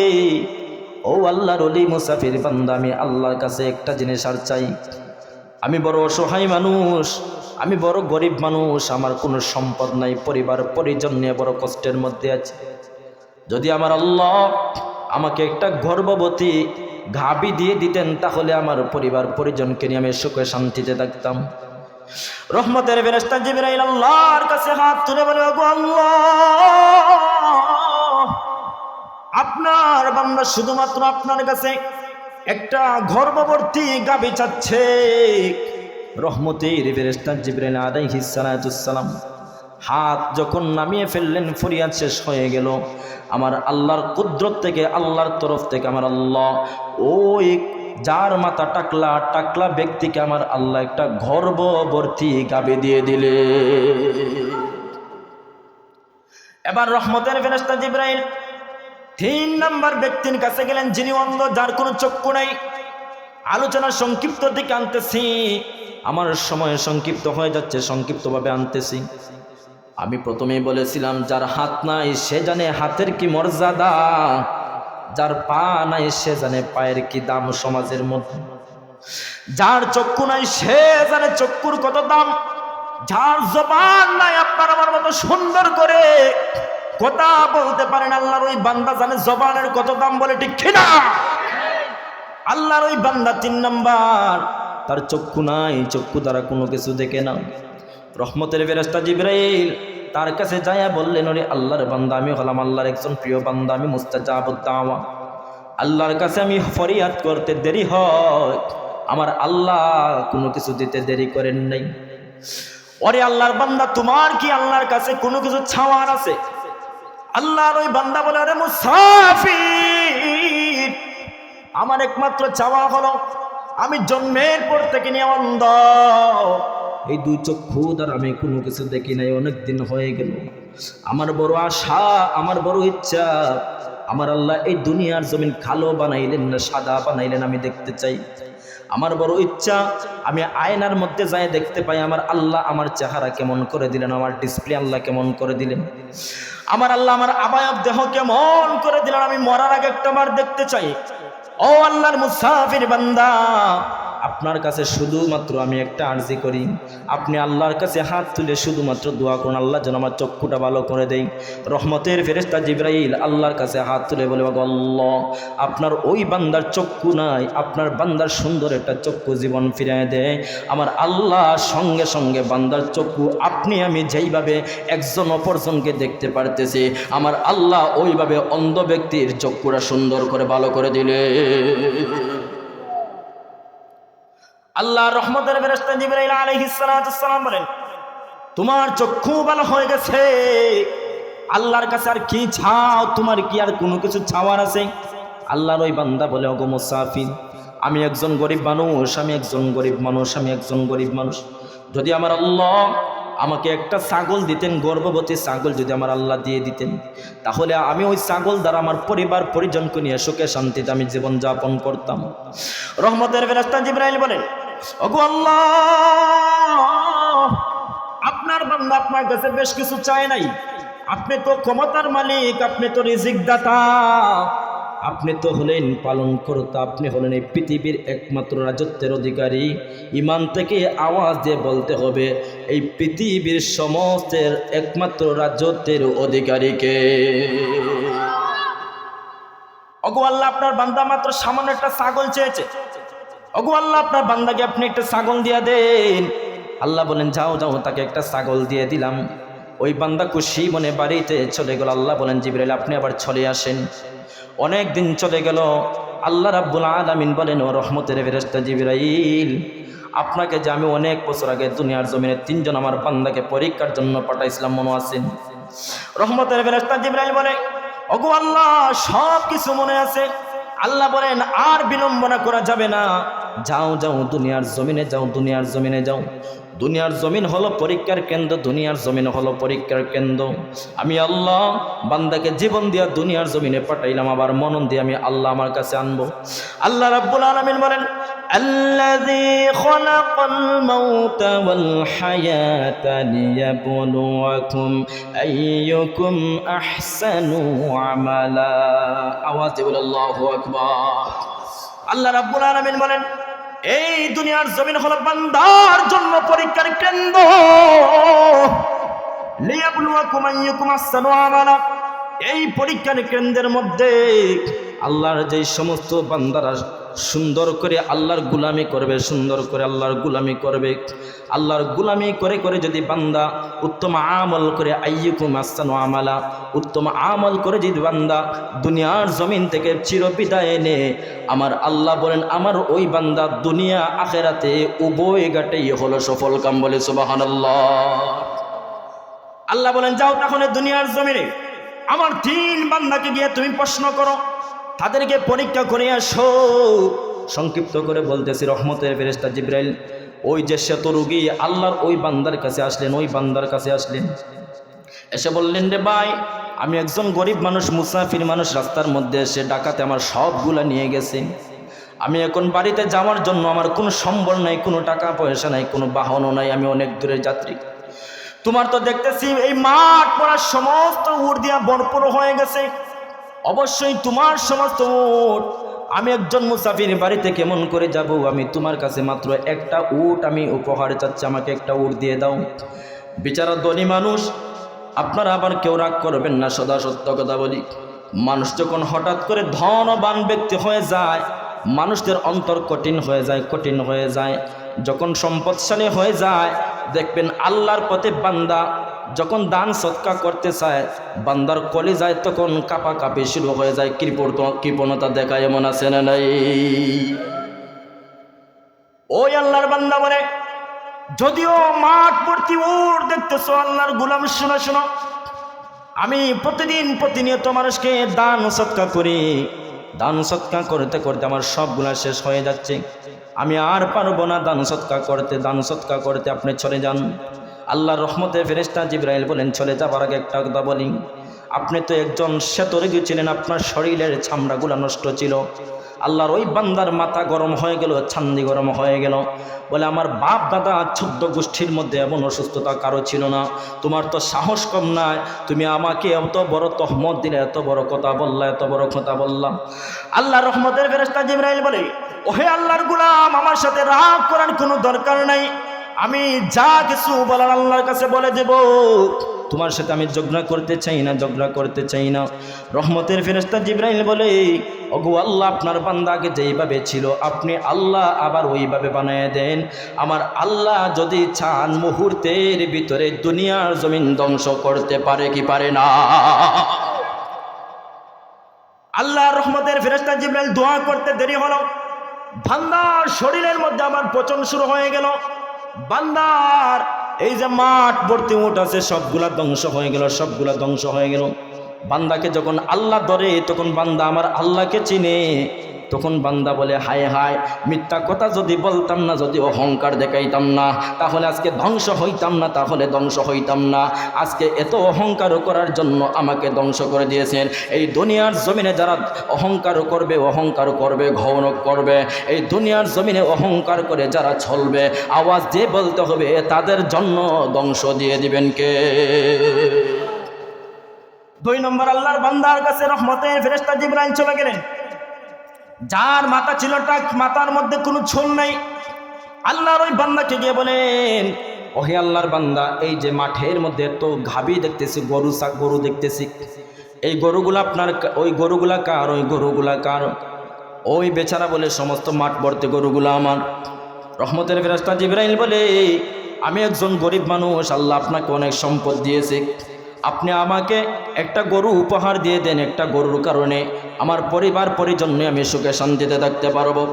ও আল্লাহর ওলি মুসাফির বান্দা, আমি আল্লাহর কাছে একটা জিনিস আর চাই। আমি বড় অসহায় মানুষ, আমি বড় গরিব মানুষ, আমার কোনো সম্পদ নাই, পরিবার পরিজন নিয়ে বড় কষ্টের মধ্যে আছি। যদি আমার আল্লাহ আমাকে একটা গর্ভবতী গাভী দিয়ে দিতেন, তাহলে আমার পরিবার পরিজনকে নিয়ে আমি সুখে শান্তিতে থাকতাম। রহমতের ফেরেশতা জিবরাইল আল্লাহর কাছে হাত তুলে বলে, ওগো আল্লাহ, আপনার বান্দা শুধুমাত্র আপনার কাছে একটা গর্ভবতী গাভী চাচ্ছে। রহমতের ফেরেশতা জিবরাইল আলাইহিস সালাম হাত যখন নামিয়ে ফেললেন, ফরিয়াদ শেষ হয়ে গেল, আমার আল্লাহর কুদরত থেকে, আল্লাহর তরফ থেকে আমার আল্লাহ ওই যার মাথা টাকলা, টাকলা ব্যক্তিকে আমার আল্লাহ একটা গর্ভবতী গাভী দিয়ে দিলে। এবার রহমতের ফেরেশতা জিবরাইল 3 নম্বর ব্যক্তির কাছে গেলেন, যিনি অন্ধ, যার কোনো চক্ষু নাই। আলোচনা সংক্ষিপ্ত দিকে আনতেছি, আমার সময় সংক্ষিপ্ত হয়ে যাচ্ছে, সংক্ষিপ্তভাবে আনতেছি। আমি প্রথমেই বলেছিলাম, যার হাত নাই সে জানে হাতের কি মর্যাদা, যার পা নাই সে জানে পায়ের কি দাম সমাজের মধ্যে, যার চক্ষু নাই সে জানে চক্ষুর কত দাম, যার জবান নাই আপনার আমার মতো সুন্দর করে কথা বলতে পারেন, আল্লাহর ওই বান্দা জানে জবানের কত দাম, বলে ঠিক কিনা? আল্লাহর ওই বান্দা 3 নাম্বার, তার চক্ষু নাই, চক্ষু দ্বারা কোনো কিছু দেখে না। রহমতের ফেরেশতা জিবরাইল তার কাছে যায়া বললেন, ওরে আল্লাহর বান্দা, আমি হলাম আল্লাহর একজন প্রিয় বান্দা, আমি মুস্তাজাবুদ দাওয়া, আল্লাহর কাছে আমি ফরিয়াদ করতে দেরি হয়, আমার আল্লাহ কোনো কিছু দিতে দেরি করেন নাই। ওরে আল্লাহর বান্দা, তোমার কি আল্লাহর কাছে কোনো কিছু চাওয়ার আছে? আল্লাহর ওই বান্দা বলে, আরে মুসাফির, আমার একমাত্র চাওয়া হলো, আমি জন্মের পর থেকে নিয়ে অন্ধ, এই 2 চক্ষু দ্বারা আমি কোনো কিছু দেখি নাই, অনেক দিন হয়ে গেল। আমার বড় আশা, আমার বড় ইচ্ছা, আমার আল্লাহ এই দুনিয়ার জমিন কালো বানাইলেন না সাদা বানাইলেন, আমি দেখতে চাই। আমার বড় ইচ্ছা, আমি আয়নার মধ্যে যাই দেখতে পাই আমার আল্লাহ আমার চেহারা কেমন করে দিলেন, আমার ডিসপ্লে আল্লাহ কেমন করে দিলেন, আমার আল্লাহ আমার আবায়ব দেহ কেমন করে দিলেন, আমি মরার আগে একটা বার দেখতে চাই। ও আল্লাহর মুসাফির বান্দা, আপনার কাছে শুধুমাত্র আমি একটা আরজি করি, আপনি আল্লাহর কাছে হাত তুলে শুধুমাত্র দোয়া করুন, আল্লাহ যেন আমার চক্ষুটা ভালো করে দেয়। রহমতের ফেরেশতা জিবরাইল আল্লাহর কাছে হাত তুলে বলে, আল্লাহ আপনার ওই বান্দার চক্ষু নাই, আপনার বান্দার সুন্দর একটা চক্ষু জীবন ফিরিয়ে দেয়। আমার আল্লাহ সঙ্গে সঙ্গে বান্দার চক্ষু আপনি আমি যেইভাবে একজন অপরজনকে দেখতে পারতেছি, আমার আল্লাহ ওইভাবে অন্ধ ব্যক্তির চক্ষুটা সুন্দর করে ভালো করে দিলে। আল্লাহ রহমতের ফেরেশতা জিবরাইল আলাইহিস সালাতু ওয়াসসালাম বলেন, তোমার চক্ষু ভালো হয়ে গেছে, আল্লাহর কাছে আর কি চাও, তোমার কি আর কোনো কিছু চাওয়ার আছে? আল্লাহর ওই বান্দা বলে, ওগো মুসাফির, আমি একজন গরিব মানুষ, আমি একজন গরিব মানুষ, আমি একজন গরিব মানুষ। যদি আমার আল্লাহ আমাকে একটা ছাগল দিতেন, গর্ভবতী ছাগল যদি আমার আল্লাহ দিয়ে দিতেন, তাহলে আমি ওই ছাগল দ্বারা আমার পরিবার পরিজনকে নিয়ে সুখে শান্তিতে আমি জীবন যাপন করতাম। রহমতের ফেরেশতা জিবরাইল বলেন, ওগো আল্লাহ, আপনার বান্দা আপনার কাছে বেশ কিছু চায় নাই, আপনি তো ক্ষমতার মালিক, আপনি তো রিজিক দাতা, আপনি তো হলেন পালন কর্তা, আপনি হলেন এই পৃথিবীর একমাত্র রাজত্বের অধিকারী। ইমান থেকে আওয়াজ দিয়ে বলতে হবে, এই পৃথিবীর সমস্ত একমাত্র রাজত্বের অধিকারীকে। ওগো আল্লাহ, আপনার বান্দা মাত্র সামান্য একটা ছাগল চেয়েছে, ওগো আল্লাহ আপনার বান্দাকে আপনি একটা ছাগল দিয়ে দেন। আল্লাহ বলেন, যাও যাও, তাকে একটা ছাগল দিয়ে দিলাম। ওই বান্দা খুশি মনে বাড়িতে চলে গেল। আল্লাহ বলেন, জিবরাইল আপনি আবার চলে আসেন। অনেক দিন চলে গেল। আল্লাহ রাব্বুল আলামিন বলেন, ও রহমতের ফেরেশতা জিবরাইল, আপনাকে যে আমি অনেক বছর আগে দুনিয়ার জমিনে 3 জন আমার বান্দাকে পরীক্ষার জন্য পাঠাইছিলাম, মনে আছেন? রহমতের ফেরেশতা জিবরাইল বলে, ওগো আল্লাহ সব কিছু মনে আছে। আল্লাহ বলেন, আর বিলম্বনা করা যাবে না, যাও যাও, দুনিয়ার জমিনে যাও, দুনিয়ার জমিনে যাও। দুনিয়ার জমিন হলো পরীক্ষার কেন্দ্র, দুনিয়ার জমিন হলো পরীক্ষার কেন্দ্র। আমি আল্লাহ বান্দাকে জীবন দিয়া দুনিয়ার জমিনে পাঠাইলাম, আবার মনন দিয়ে আমি আল্লাহ আমার কাছে আনবো। আল্লাহ রাব্বুল আলামিন বলেন, আল্লাযী খালাকাল মাউতা ওয়াল হায়াতা লিয়াবলুয়াকুম আইয়ুকুম আহসানু আমালা। আওয়াজ দিয়ে বলেন আল্লাহু আকবার। আল্লাহ রাব্বুল আলামিন বলেন, এই দুনিয়ার জমিন হলো বান্দার জন্য পরীক্ষার কেন্দ্র। লিয়াবলুয়াকুম আইয়ুকুম আহসানু আমালা। এই পরীক্ষার কেন্দ্রের মধ্যে আল্লাহর যে সমস্ত বান্দারা সুন্দর করে আল্লাহর গুলামি করবে, সুন্দর করে আল্লাহর গুলামি করবে, আল্লাহর গুলামি করে করে যদি বান্দা উত্তম আমল করে, আইয়ুকুম আহসানু আমালা, উত্তম আমল করে যদি বান্দা দুনিয়ার জমিন থেকে চিরবিদায় এনে, আমার আল্লাহ বলেন আমার ওই বান্দা দুনিয়া আখেরাতে উভয় ঘাটেই হলো সফল কাম। বলে সুবহানাল্লাহ। আল্লাহ বলেন, যাও তাহলে দুনিয়ার জমিনে আমার 3 বান্দাকে গিয়ে তুমি প্রশ্ন করো, তাদেরকে পরীক্ষা করে আসো। সংক্ষিপ্ত করে বলতেছি, রহমতের ফেরেশতা জিবরাইল ওই যে শত রোগী আল্লাহর ওই বান্দার কাছে আসলেন, ওই বান্দার কাছে আসলেন, এসে বললেন, রে ভাই, আমি একজন গরিব মানুষ, মুসাফির মানুষ, রাস্তার মধ্যে এসে ডাকাতে আমার সবগুলা নিয়ে গেছে। আমি এখন বাড়িতে যাওয়ার জন্য আমার কোনো সম্বল নাই, কোনো টাকা পয়সা নাই, কোনো বাহনও নাই, আমি অনেক দূরের যাত্রী। তোমার তো দেখতেছি এই মাঠ পড়ার সমস্ত উট দিয়া ভরপুর হয়ে গেছে, অবশ্যই তোমার সমস্ত উট। আমি একজন মুসাফির বাড়িতে কেমন করে যাব? আমি তোমার কাছে মাত্র একটা উট আমি উপহার চাচ্ছি, আমাকে একটা উট দিয়ে দাও। বিচারা ধনী মানুষ, আপনারা আবার কেউ রাগ করবেন না, সদা সত্য কথা বলি, মানুষ যখন হঠাৎ করে ধনবান ব্যক্তি হয়ে যায়, মানুষদের অন্তর কঠিন হয়ে যায়, কঠিন হয়ে যায়। যখন সম্পদশালী হয়ে যায়, দেখবেন আল্লাহর পথে বান্দা যখন দান সৎকা করতে চায়, বান্দার কলিজায় তখন কাঁপাকাঁপি শুরু হয়ে যায়, কৃপণতা দেখায়, এমন আছে না নাই? ওই আল্লাহর বান্দা বলে, যদিও মাঠ ভর্তি উট দেখতেছো, আল্লাহর গোলাম, শোনো শোনো, আমি প্রতিদিন প্রতিনিয়ত মানুষকে দান সৎকা করি, দান সৎকা করতে করতে আমার সবগুলা শেষ হয়ে যাচ্ছে, আমি আর পারবো না দান সৎকা করতে, দান সৎকা করতে, আপনি চলে যান। আল্লাহর রহমতের ফেরেশতা জিবরাইল বলেন, চলে যাবার আগে একটা কথা বলি, আপনি তো একজন শ্বেতরোগী ছিলেন, আপনার শরীরের চামড়াগুলো নষ্ট ছিল। আল্লাহর ওই বান্দার মাথা গরম হয়ে গেল, ছান্দি গরম হয়ে গেল, বলে আমার বাপ দাদা 14 গোষ্ঠীর মধ্যে এমন অসুস্থতা কারো ছিল না, তোমার তো সাহস কম নাই, তুমি আমাকে এত বড় তহমত দিলে, এত বড় কথা বললা, এত বড় কথা বললাম। আল্লাহর রহমতের ফেরেশতা জিবরাইল বলে, ওহে আল্লাহর গোলাম, আমার সাথে রাগ করার কোনো দরকার নাই, আমি যা কিছু বলার আল্লাহর কাছে বলে দেব, তোমার সাথে আমি ঝগড়া করতে চাই না, ঝগড়া করতে চাই না। রহমতের ফেরেশতা জিবরাইল বলে, ওগো আল্লাহ, আপনার বান্দাকে যেইভাবে ছিল আপনি আল্লাহ আবার ওইভাবে বানিয়ে দেন। আমার আল্লাহ যদি চান মুহূর্তের ভিতরে দুনিয়ার জমিন ধ্বংস করতে পারে কি পারে না? আল্লাহ রহমতের ফেরেশতা জিবরাইল দোয়া করতে দেরি হলো, বান্দার শরীরের মধ্যে আমার পচন শুরু হয়ে গেল, বান্দার এই যে মাঠ ভর্তি উট আছে সবগুলা ধ্বংস হয়ে গেল, সবগুলা ধ্বংস হয়ে গেল। বান্দাকে যখন আল্লাহ ধরে তখন বান্দা আমার আল্লাহকে চিনে, তখন বান্দা বলে, হায় হায়, মিথ্যা কথা যদি বলতাম না, যদি অহংকার দেখাইতাম না, তাহলে আজকে ধ্বংস হইতাম না, তাহলে ধ্বংস হইতাম না। আজকে এত অহংকার করার জন্য আমাকে ধ্বংস করে দিয়েছেন। এই দুনিয়ার জমিনে যারা অহংকার করবে, অহংকার করবে, ঘন করবে, এই দুনিয়ার জমিনে অহংকার করে যারা চলবে, আওয়াজ দিয়ে বলতে হবে, তাদের জন্য ধ্বংস দিয়ে দিবেন কে? 2 নম্বর, আল্লাহর বান্দার কাছে রহমতের ফেরেশতা জিবরাইল চলে গেলেন, যার মাথা ছিল টাক, মাথার মধ্যে কোনো ঝোল নাই। আল্লাহর ওই বান্দাকে গিয়ে বলেন, ওহে আল্লাহর বান্দা, এই যে মাঠের মধ্যে তো গাভী দেখতেছি, গরু দেখতেছি, এই গরুগুলো আপনার, ওই গরুগুলা কার? ওই গরুগুলা কার? ওই বেচারা বলে, সমস্ত মাঠ ভর্তি গরুগুলো আমার। রহমতের ফেরেশতা জিবরাইল বলে, আমি একজন গরিব মানুষ, আল্লাহ আপনাকে অনেক সম্পদ দিয়েছে, আপনি আমাকে একটা গরু উপহার দিয়ে দেন, একটা গরুর কারণে আমার পরিবার পরিজন নিয়ে আমি সুখে শান্তিতে থাকতে পারবো।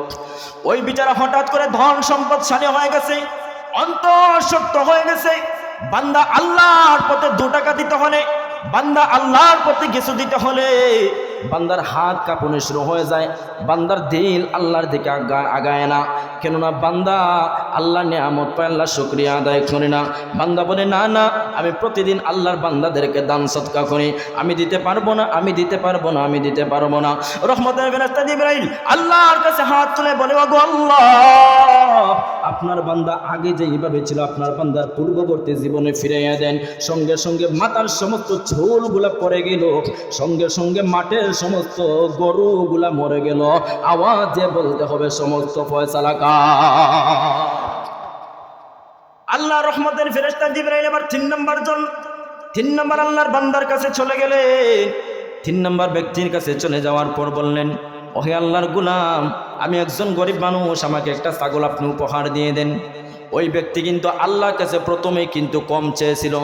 ওই বিচারা হঠাৎ করে ধন সম্পদশালী হয়ে গেছে, অন্তঃসত্ত্ব হয়ে গেছে। বান্দা আল্লাহর পথে 2 টাকা দিতে হলে, বান্দা আল্লাহর পথে কিছু দিতে হলে বান্দার হাত কাঁপনে শুরু হয়ে যায়, বান্দার দিল আল্লাহর দিকে আগায় না। কেননা বান্দা আল্লাহ নিয়ামত পায়, আল্লাহ শুকরিয়া আদায় করে না। বান্দা বলে, না না, আমি প্রতিদিন আল্লাহর বান্দাদেরকে দান সদকা করি, আমি দিতে পারবো না, আমি দিতে পারবো না, আমি দিতে পারবো না। রহমতের ফেরেশতা জিবরাইল আল্লাহর কাছে হাত তুলে বলে, ওগো আল্লাহ, আপনার বান্দা আগে যেইভাবে ছিল আপনার বান্দার পূর্ববর্তী জীবনে ফিরাইয়া দেন। সঙ্গে সঙ্গে মাথার সমস্ত ঝোলগুলা পড়ে গেল, সঙ্গে সঙ্গে মাঠের সমস্ত গরুগুলা মরে গেল। আওয়াজে বলতে হবে, সমস্ত ফয়সালা কার? আল্লাহ রহমতের ফেরেশতা জিবরাইল আবার 3 নম্বর আল্লাহর বান্দার কাছে চলে গেলেন। 3 নম্বর ব্যক্তির কাছে চলে যাওয়ার পর বললেন, ওহে আল্লাহর গোলাম, আমি একজন গরিব মানুষ, আমাকে একটা ছাগল আপনি উপহার দিয়ে দেন। ওই ব্যক্তি কিন্তু আল্লাহর কাছে প্রথমেই কিন্তু কম চেয়েছিল,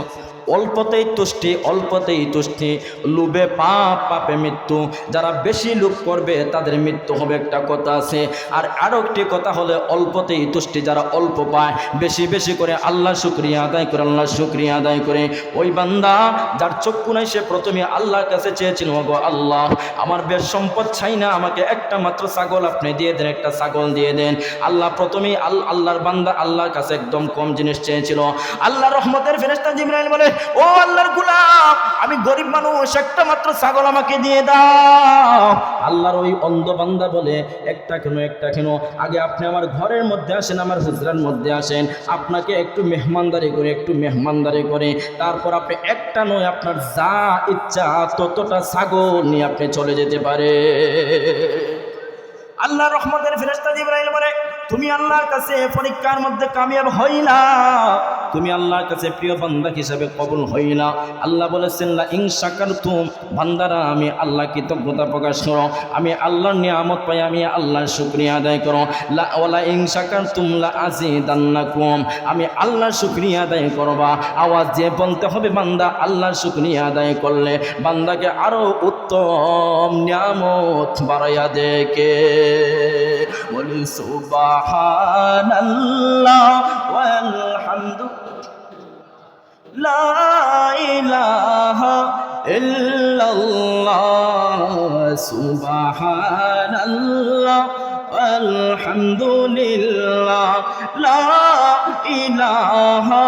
অল্পতেই তুষ্টি, অল্পতেই তুষ্টি, লোভে পাপ, পাপে মৃত্যু। যারা বেশি লোভ করবে তাদের মৃত্যু হবে, একটা কথা আছে। আর আরও একটি কথা হলে অল্পতেই তুষ্টি, যারা অল্প পায় বেশি বেশি করে আল্লাহ শুকরিয়া আদায় করে, আল্লাহ শুকরিয়া আদায় করে। ওই বান্দা যার চক্ষু নাই সে প্রথমে আল্লাহর কাছে চেয়েছিল, ওগো আল্লাহ, আমার বেশ সম্পদ চাই না, আমাকে একটা মাত্র ছাগল আপনি দিয়ে দেন, একটা ছাগল দিয়ে দেন। আল্লাহ প্রথমেই আল্লাহর বান্দা আল্লাহর কাছে একদম কম জিনিস চেয়েছিল। আল্লাহ রহমতের ফেরেশতা জিবরাইল বলে, ও আল্লাহর গোলাম, আমি গরিব মানুষ, একটা মাত্র ছাগল আমাকে দিয়ে দাও। আল্লাহর ওই অন্ধ বান্দা বলে, একটা কেন, আগে আপনি আমার ঘরের মধ্যে আসেন, আমার হুজরার মধ্যে আসেন, আপনাকে একটু মেহমানদারি করে তারপর আপনি একটা নয়, আপনার যা ইচ্ছা ততটা ছাগল নিয়ে আপনি চলে যেতে পারে। আল্লাহ রহমতের ফেরেশতা জিবরাইল বলে, তুমি আল্লাহর কাছে পরীক্ষার মধ্যে কামিয়াব হইলা, তুমি আল্লাহর কাছে প্রিয় বান্দা হিসাবে কবুল হইলা। আল্লাহ বলেছেন, লা ইন শাকারতুম, বান্দারা আমি আল্লাহ কৃতজ্ঞতা প্রকাশ করো, আমি আল্লাহর নিয়ামত পাই, আমি আল্লাহর শুকরিয়া আদায় করো। লা ওয়ালা ইন শাকারতুম লা আযীদান্নাকুম, আমি আল্লাহর শুকরিয়া আদায় করবা। আওয়াজ দিয়ে বলতে হবে, বান্দা আল্লাহর শুকরিয়া আদায় করলে বান্দাকে আরো উত্তম নিয়ামত বাড়াইয়া দেয় কে? বলি সুবহানাল্লাহ ওয়াল হামদু লা ইলাহা ইল্লাল্লাহ, সুবহানাল্লাহ ওয়াল হামদুলিল্লাহ, লা ইলাহা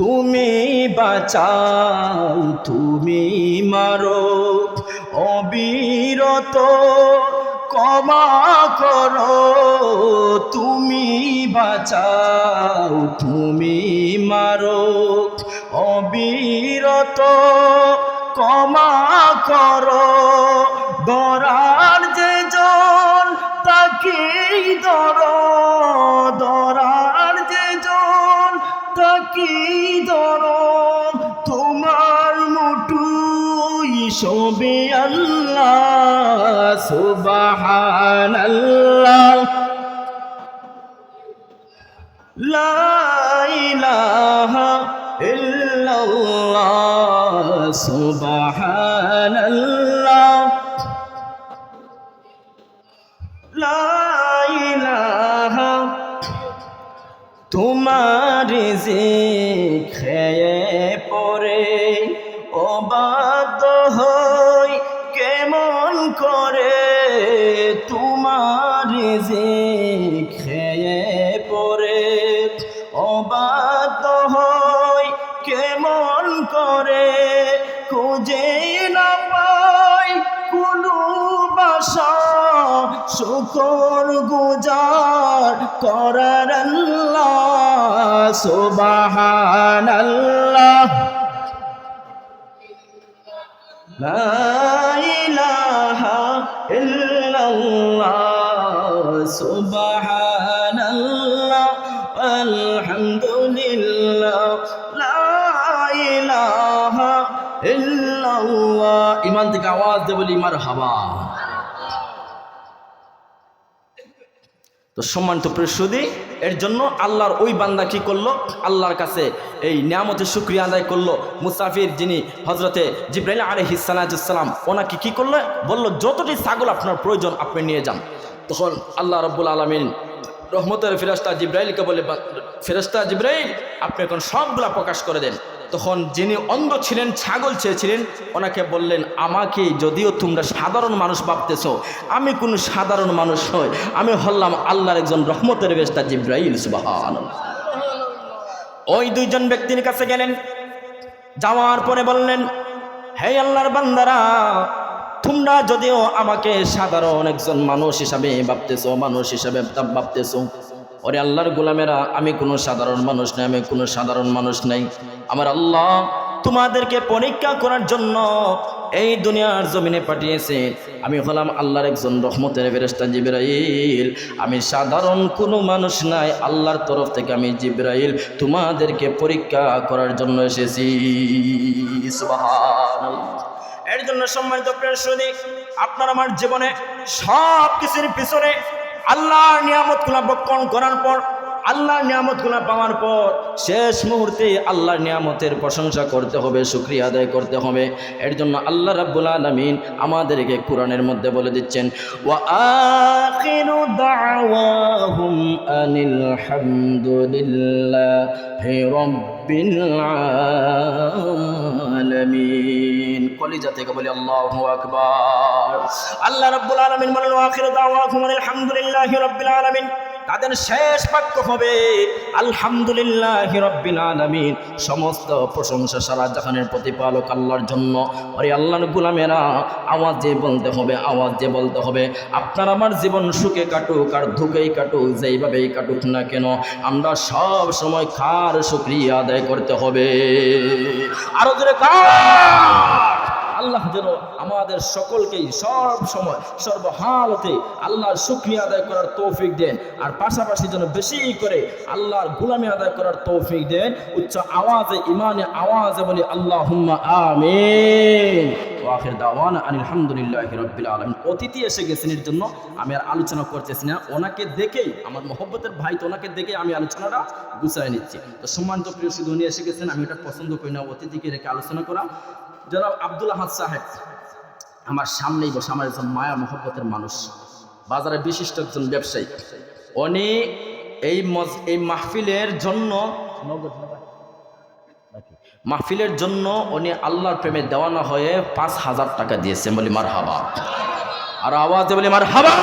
তুমি বাঁচাও তুমি মারো অবিরত ক্ষমা করো তুমি বাঁচাও তুমি মারো অবিরত ক্ষমা করো দরার যে জন তাকেই ধরো দরার যে জন তাকেই ধরো তোমার মুঠোয় সবে আল্লাহ সুবহানাল্লাহ লা ইলাহা ইল্লাল্লাহ সুবহানাল্লাহ লা ইলাহা তোমার জিকিরে পড়ে অবাধ্য হই কেমন করে তোমার জিকিরে পড়ে অবাধ্য হই কেমন করে খুঁজে না পাই কোনো বাসা শুকর গুজার করার আল্লাহ সুবহানাল্লাহ লা ইলাহা ইল্লাল্লাহ সুবহানাল্লাহ আলহামদুলিল্লাহ লা ইলাহা ইল্লাল্লাহ ইমান থেকে আওয়াজ দে বলি মারহাবা। তো সম্মানিত প্রিয়সুদী, এর জন্য আল্লাহর ওই বান্দা কি করলো, আল্লাহর কাছে এই নিয়ামতের শুকরিয়া আদায় করলো। মুসাফির যিনি হজরতে জিবরাইল আলাইহিস সালাম ওনাকে কি করলো, বলল যতটি ছাগল আপনার প্রয়োজন আপনি নিয়ে যান। তখন আল্লাহ রাব্বুল আলামিন রহমতের ফেরেশতা জিবরাইলকে বলে, ফেরেশতা জিবরাইল আপনি এখন সবগুলা প্রকাশ করে দেন। তখন যিনি অন্ধ ছিলেন, ছাগল চেয়েছিলেন, ওনাকে বললেন আমাকে যদিও তোমরা সাধারণ মানুষ ভাবতেছ, আমি কোনো সাধারণ মানুষ নই, আমি হলাম আল্লাহর একজন রহমতের ফেরেশতা জিবরাইল। সুবহানাল্লাহ। ওই দুইজন ব্যক্তির কাছে গেলেন, যাওয়ার পরে বললেন হে আল্লাহর বান্দারা, তোমরা যদিও আমাকে সাধারণ একজন মানুষ হিসাবে ভাবতেছো, মানুষ হিসাবে ভাবতেছো, ওরে আল্লাহর গোলামেরা আমি কোনো সাধারণ মানুষ নাই, আমি কোনো সাধারণ মানুষ নাই। আমার আল্লাহ তোমাদেরকে পরীক্ষা করার জন্য এই দুনিয়ার জমিনে পাঠিয়েছে। আমি হলাম আল্লাহর একজন রহমতের ফেরেশতা জিবরাইল, আমি সাধারণ কোনো মানুষ নাই, আল্লাহর তরফ থেকে আমি জিবরাইল তোমাদেরকে পরীক্ষা করার জন্য এসেছি। সুবহানাল্লাহ। এর জন্য সম্মানিত প্রিয়সুদী, আপনার আমার জীবনে সব কিছুর পিছনে আল্লাহর নিয়ামতগুলো ভক্ষণ করার পর, আল্লাহর নিয়ামতগুলো পাওয়ার পর শেষ মুহূর্তে আল্লাহর নিয়ামতের প্রশংসা করতে হবে, শুকরিয়া আদায় করতে হবে। এর জন্য আল্লাহ রাব্বুল আলামিন আমাদেরকে কোরআনের মধ্যে বলে দিচ্ছেন, ওয়া আখিরু দাওয়াহুম আনিল হামদুলিল্লাহি রাব্বিল আলামিন। কলিজা থেকে বলি আল্লাহু আকবার। আল্লাহ রাব্বুল আলামিন বলেন ওয়া আখিরু দাওয়াহুম আনিল হামদুলিল্লাহি রাব্বিল আলামিন। তাদের শেষ বাক্য হবে আলহামদুলিল্লাহি রাব্বিল আলামিন। সমস্ত প্রশংসা সারা জাহানের প্রতিপালক আল্লাহর জন্য। আরে আল্লাহর গোলামেরা আওয়াজ দিয়ে বলতে হবে, আওয়াজ দিয়ে বলতে হবে। আপনার আমার জীবন সুখে কাটুক আর দুঃখেই কাটুক, যেইভাবেই কাটুক না কেন, আমরা সব সময় কার শুকরিয়া আদায় করতে হবে। আরো জোরে কার। আল্লাহ যেন আমাদের সকলকেই সব সময় সর্বহালতে আল্লাহর শুকরিয়া আদায় করার তৌফিক দেন, আর পাশাপাশি যেন বেশি করে আল্লাহর গোলামি আদায় করার তৌফিক দেন। উচ্চ আওয়াজে ইমানে আওয়াজে বলি আল্লাহুম্মা আমিন। ওয়া আখির দাওয়ানা আনিল হামদুলিল্লাহি রাব্বিল আলামিন। অতিথি এসে গেছেন, এর জন্য আমি আর আলোচনা করতেছি না, ওনাকে দেখেই আমার মহব্বতের ভাই, তো ওনাকে দেখেই আমি আলোচনাটা গুছাই নিচ্ছি। তো সম্মানিত প্রিয় শুধু উনি এসে গেছেন, আমি এটা পছন্দ করি না অতিথিকে রেখে আলোচনা করা। জনাব আব্দুল আহাদ সাহেব আমার সামনেই বসে, আমার একজন মায়া মহব্বতের মানুষ, বাজারে বিশিষ্ট একজন ব্যবসায়ী। উনি এই মাহফিলের জন্য উনি আল্লাহর প্রেমে দেওয়ানা হয়ে 5,000 টাকা দিয়েছেন। বলি মারহাবা। আর আওয়াজে বলি মারহাবা।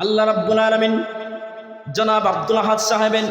আল্লাহ রাব্বুল আলামিন জনাব আব্দুল আহাদ সাহেবের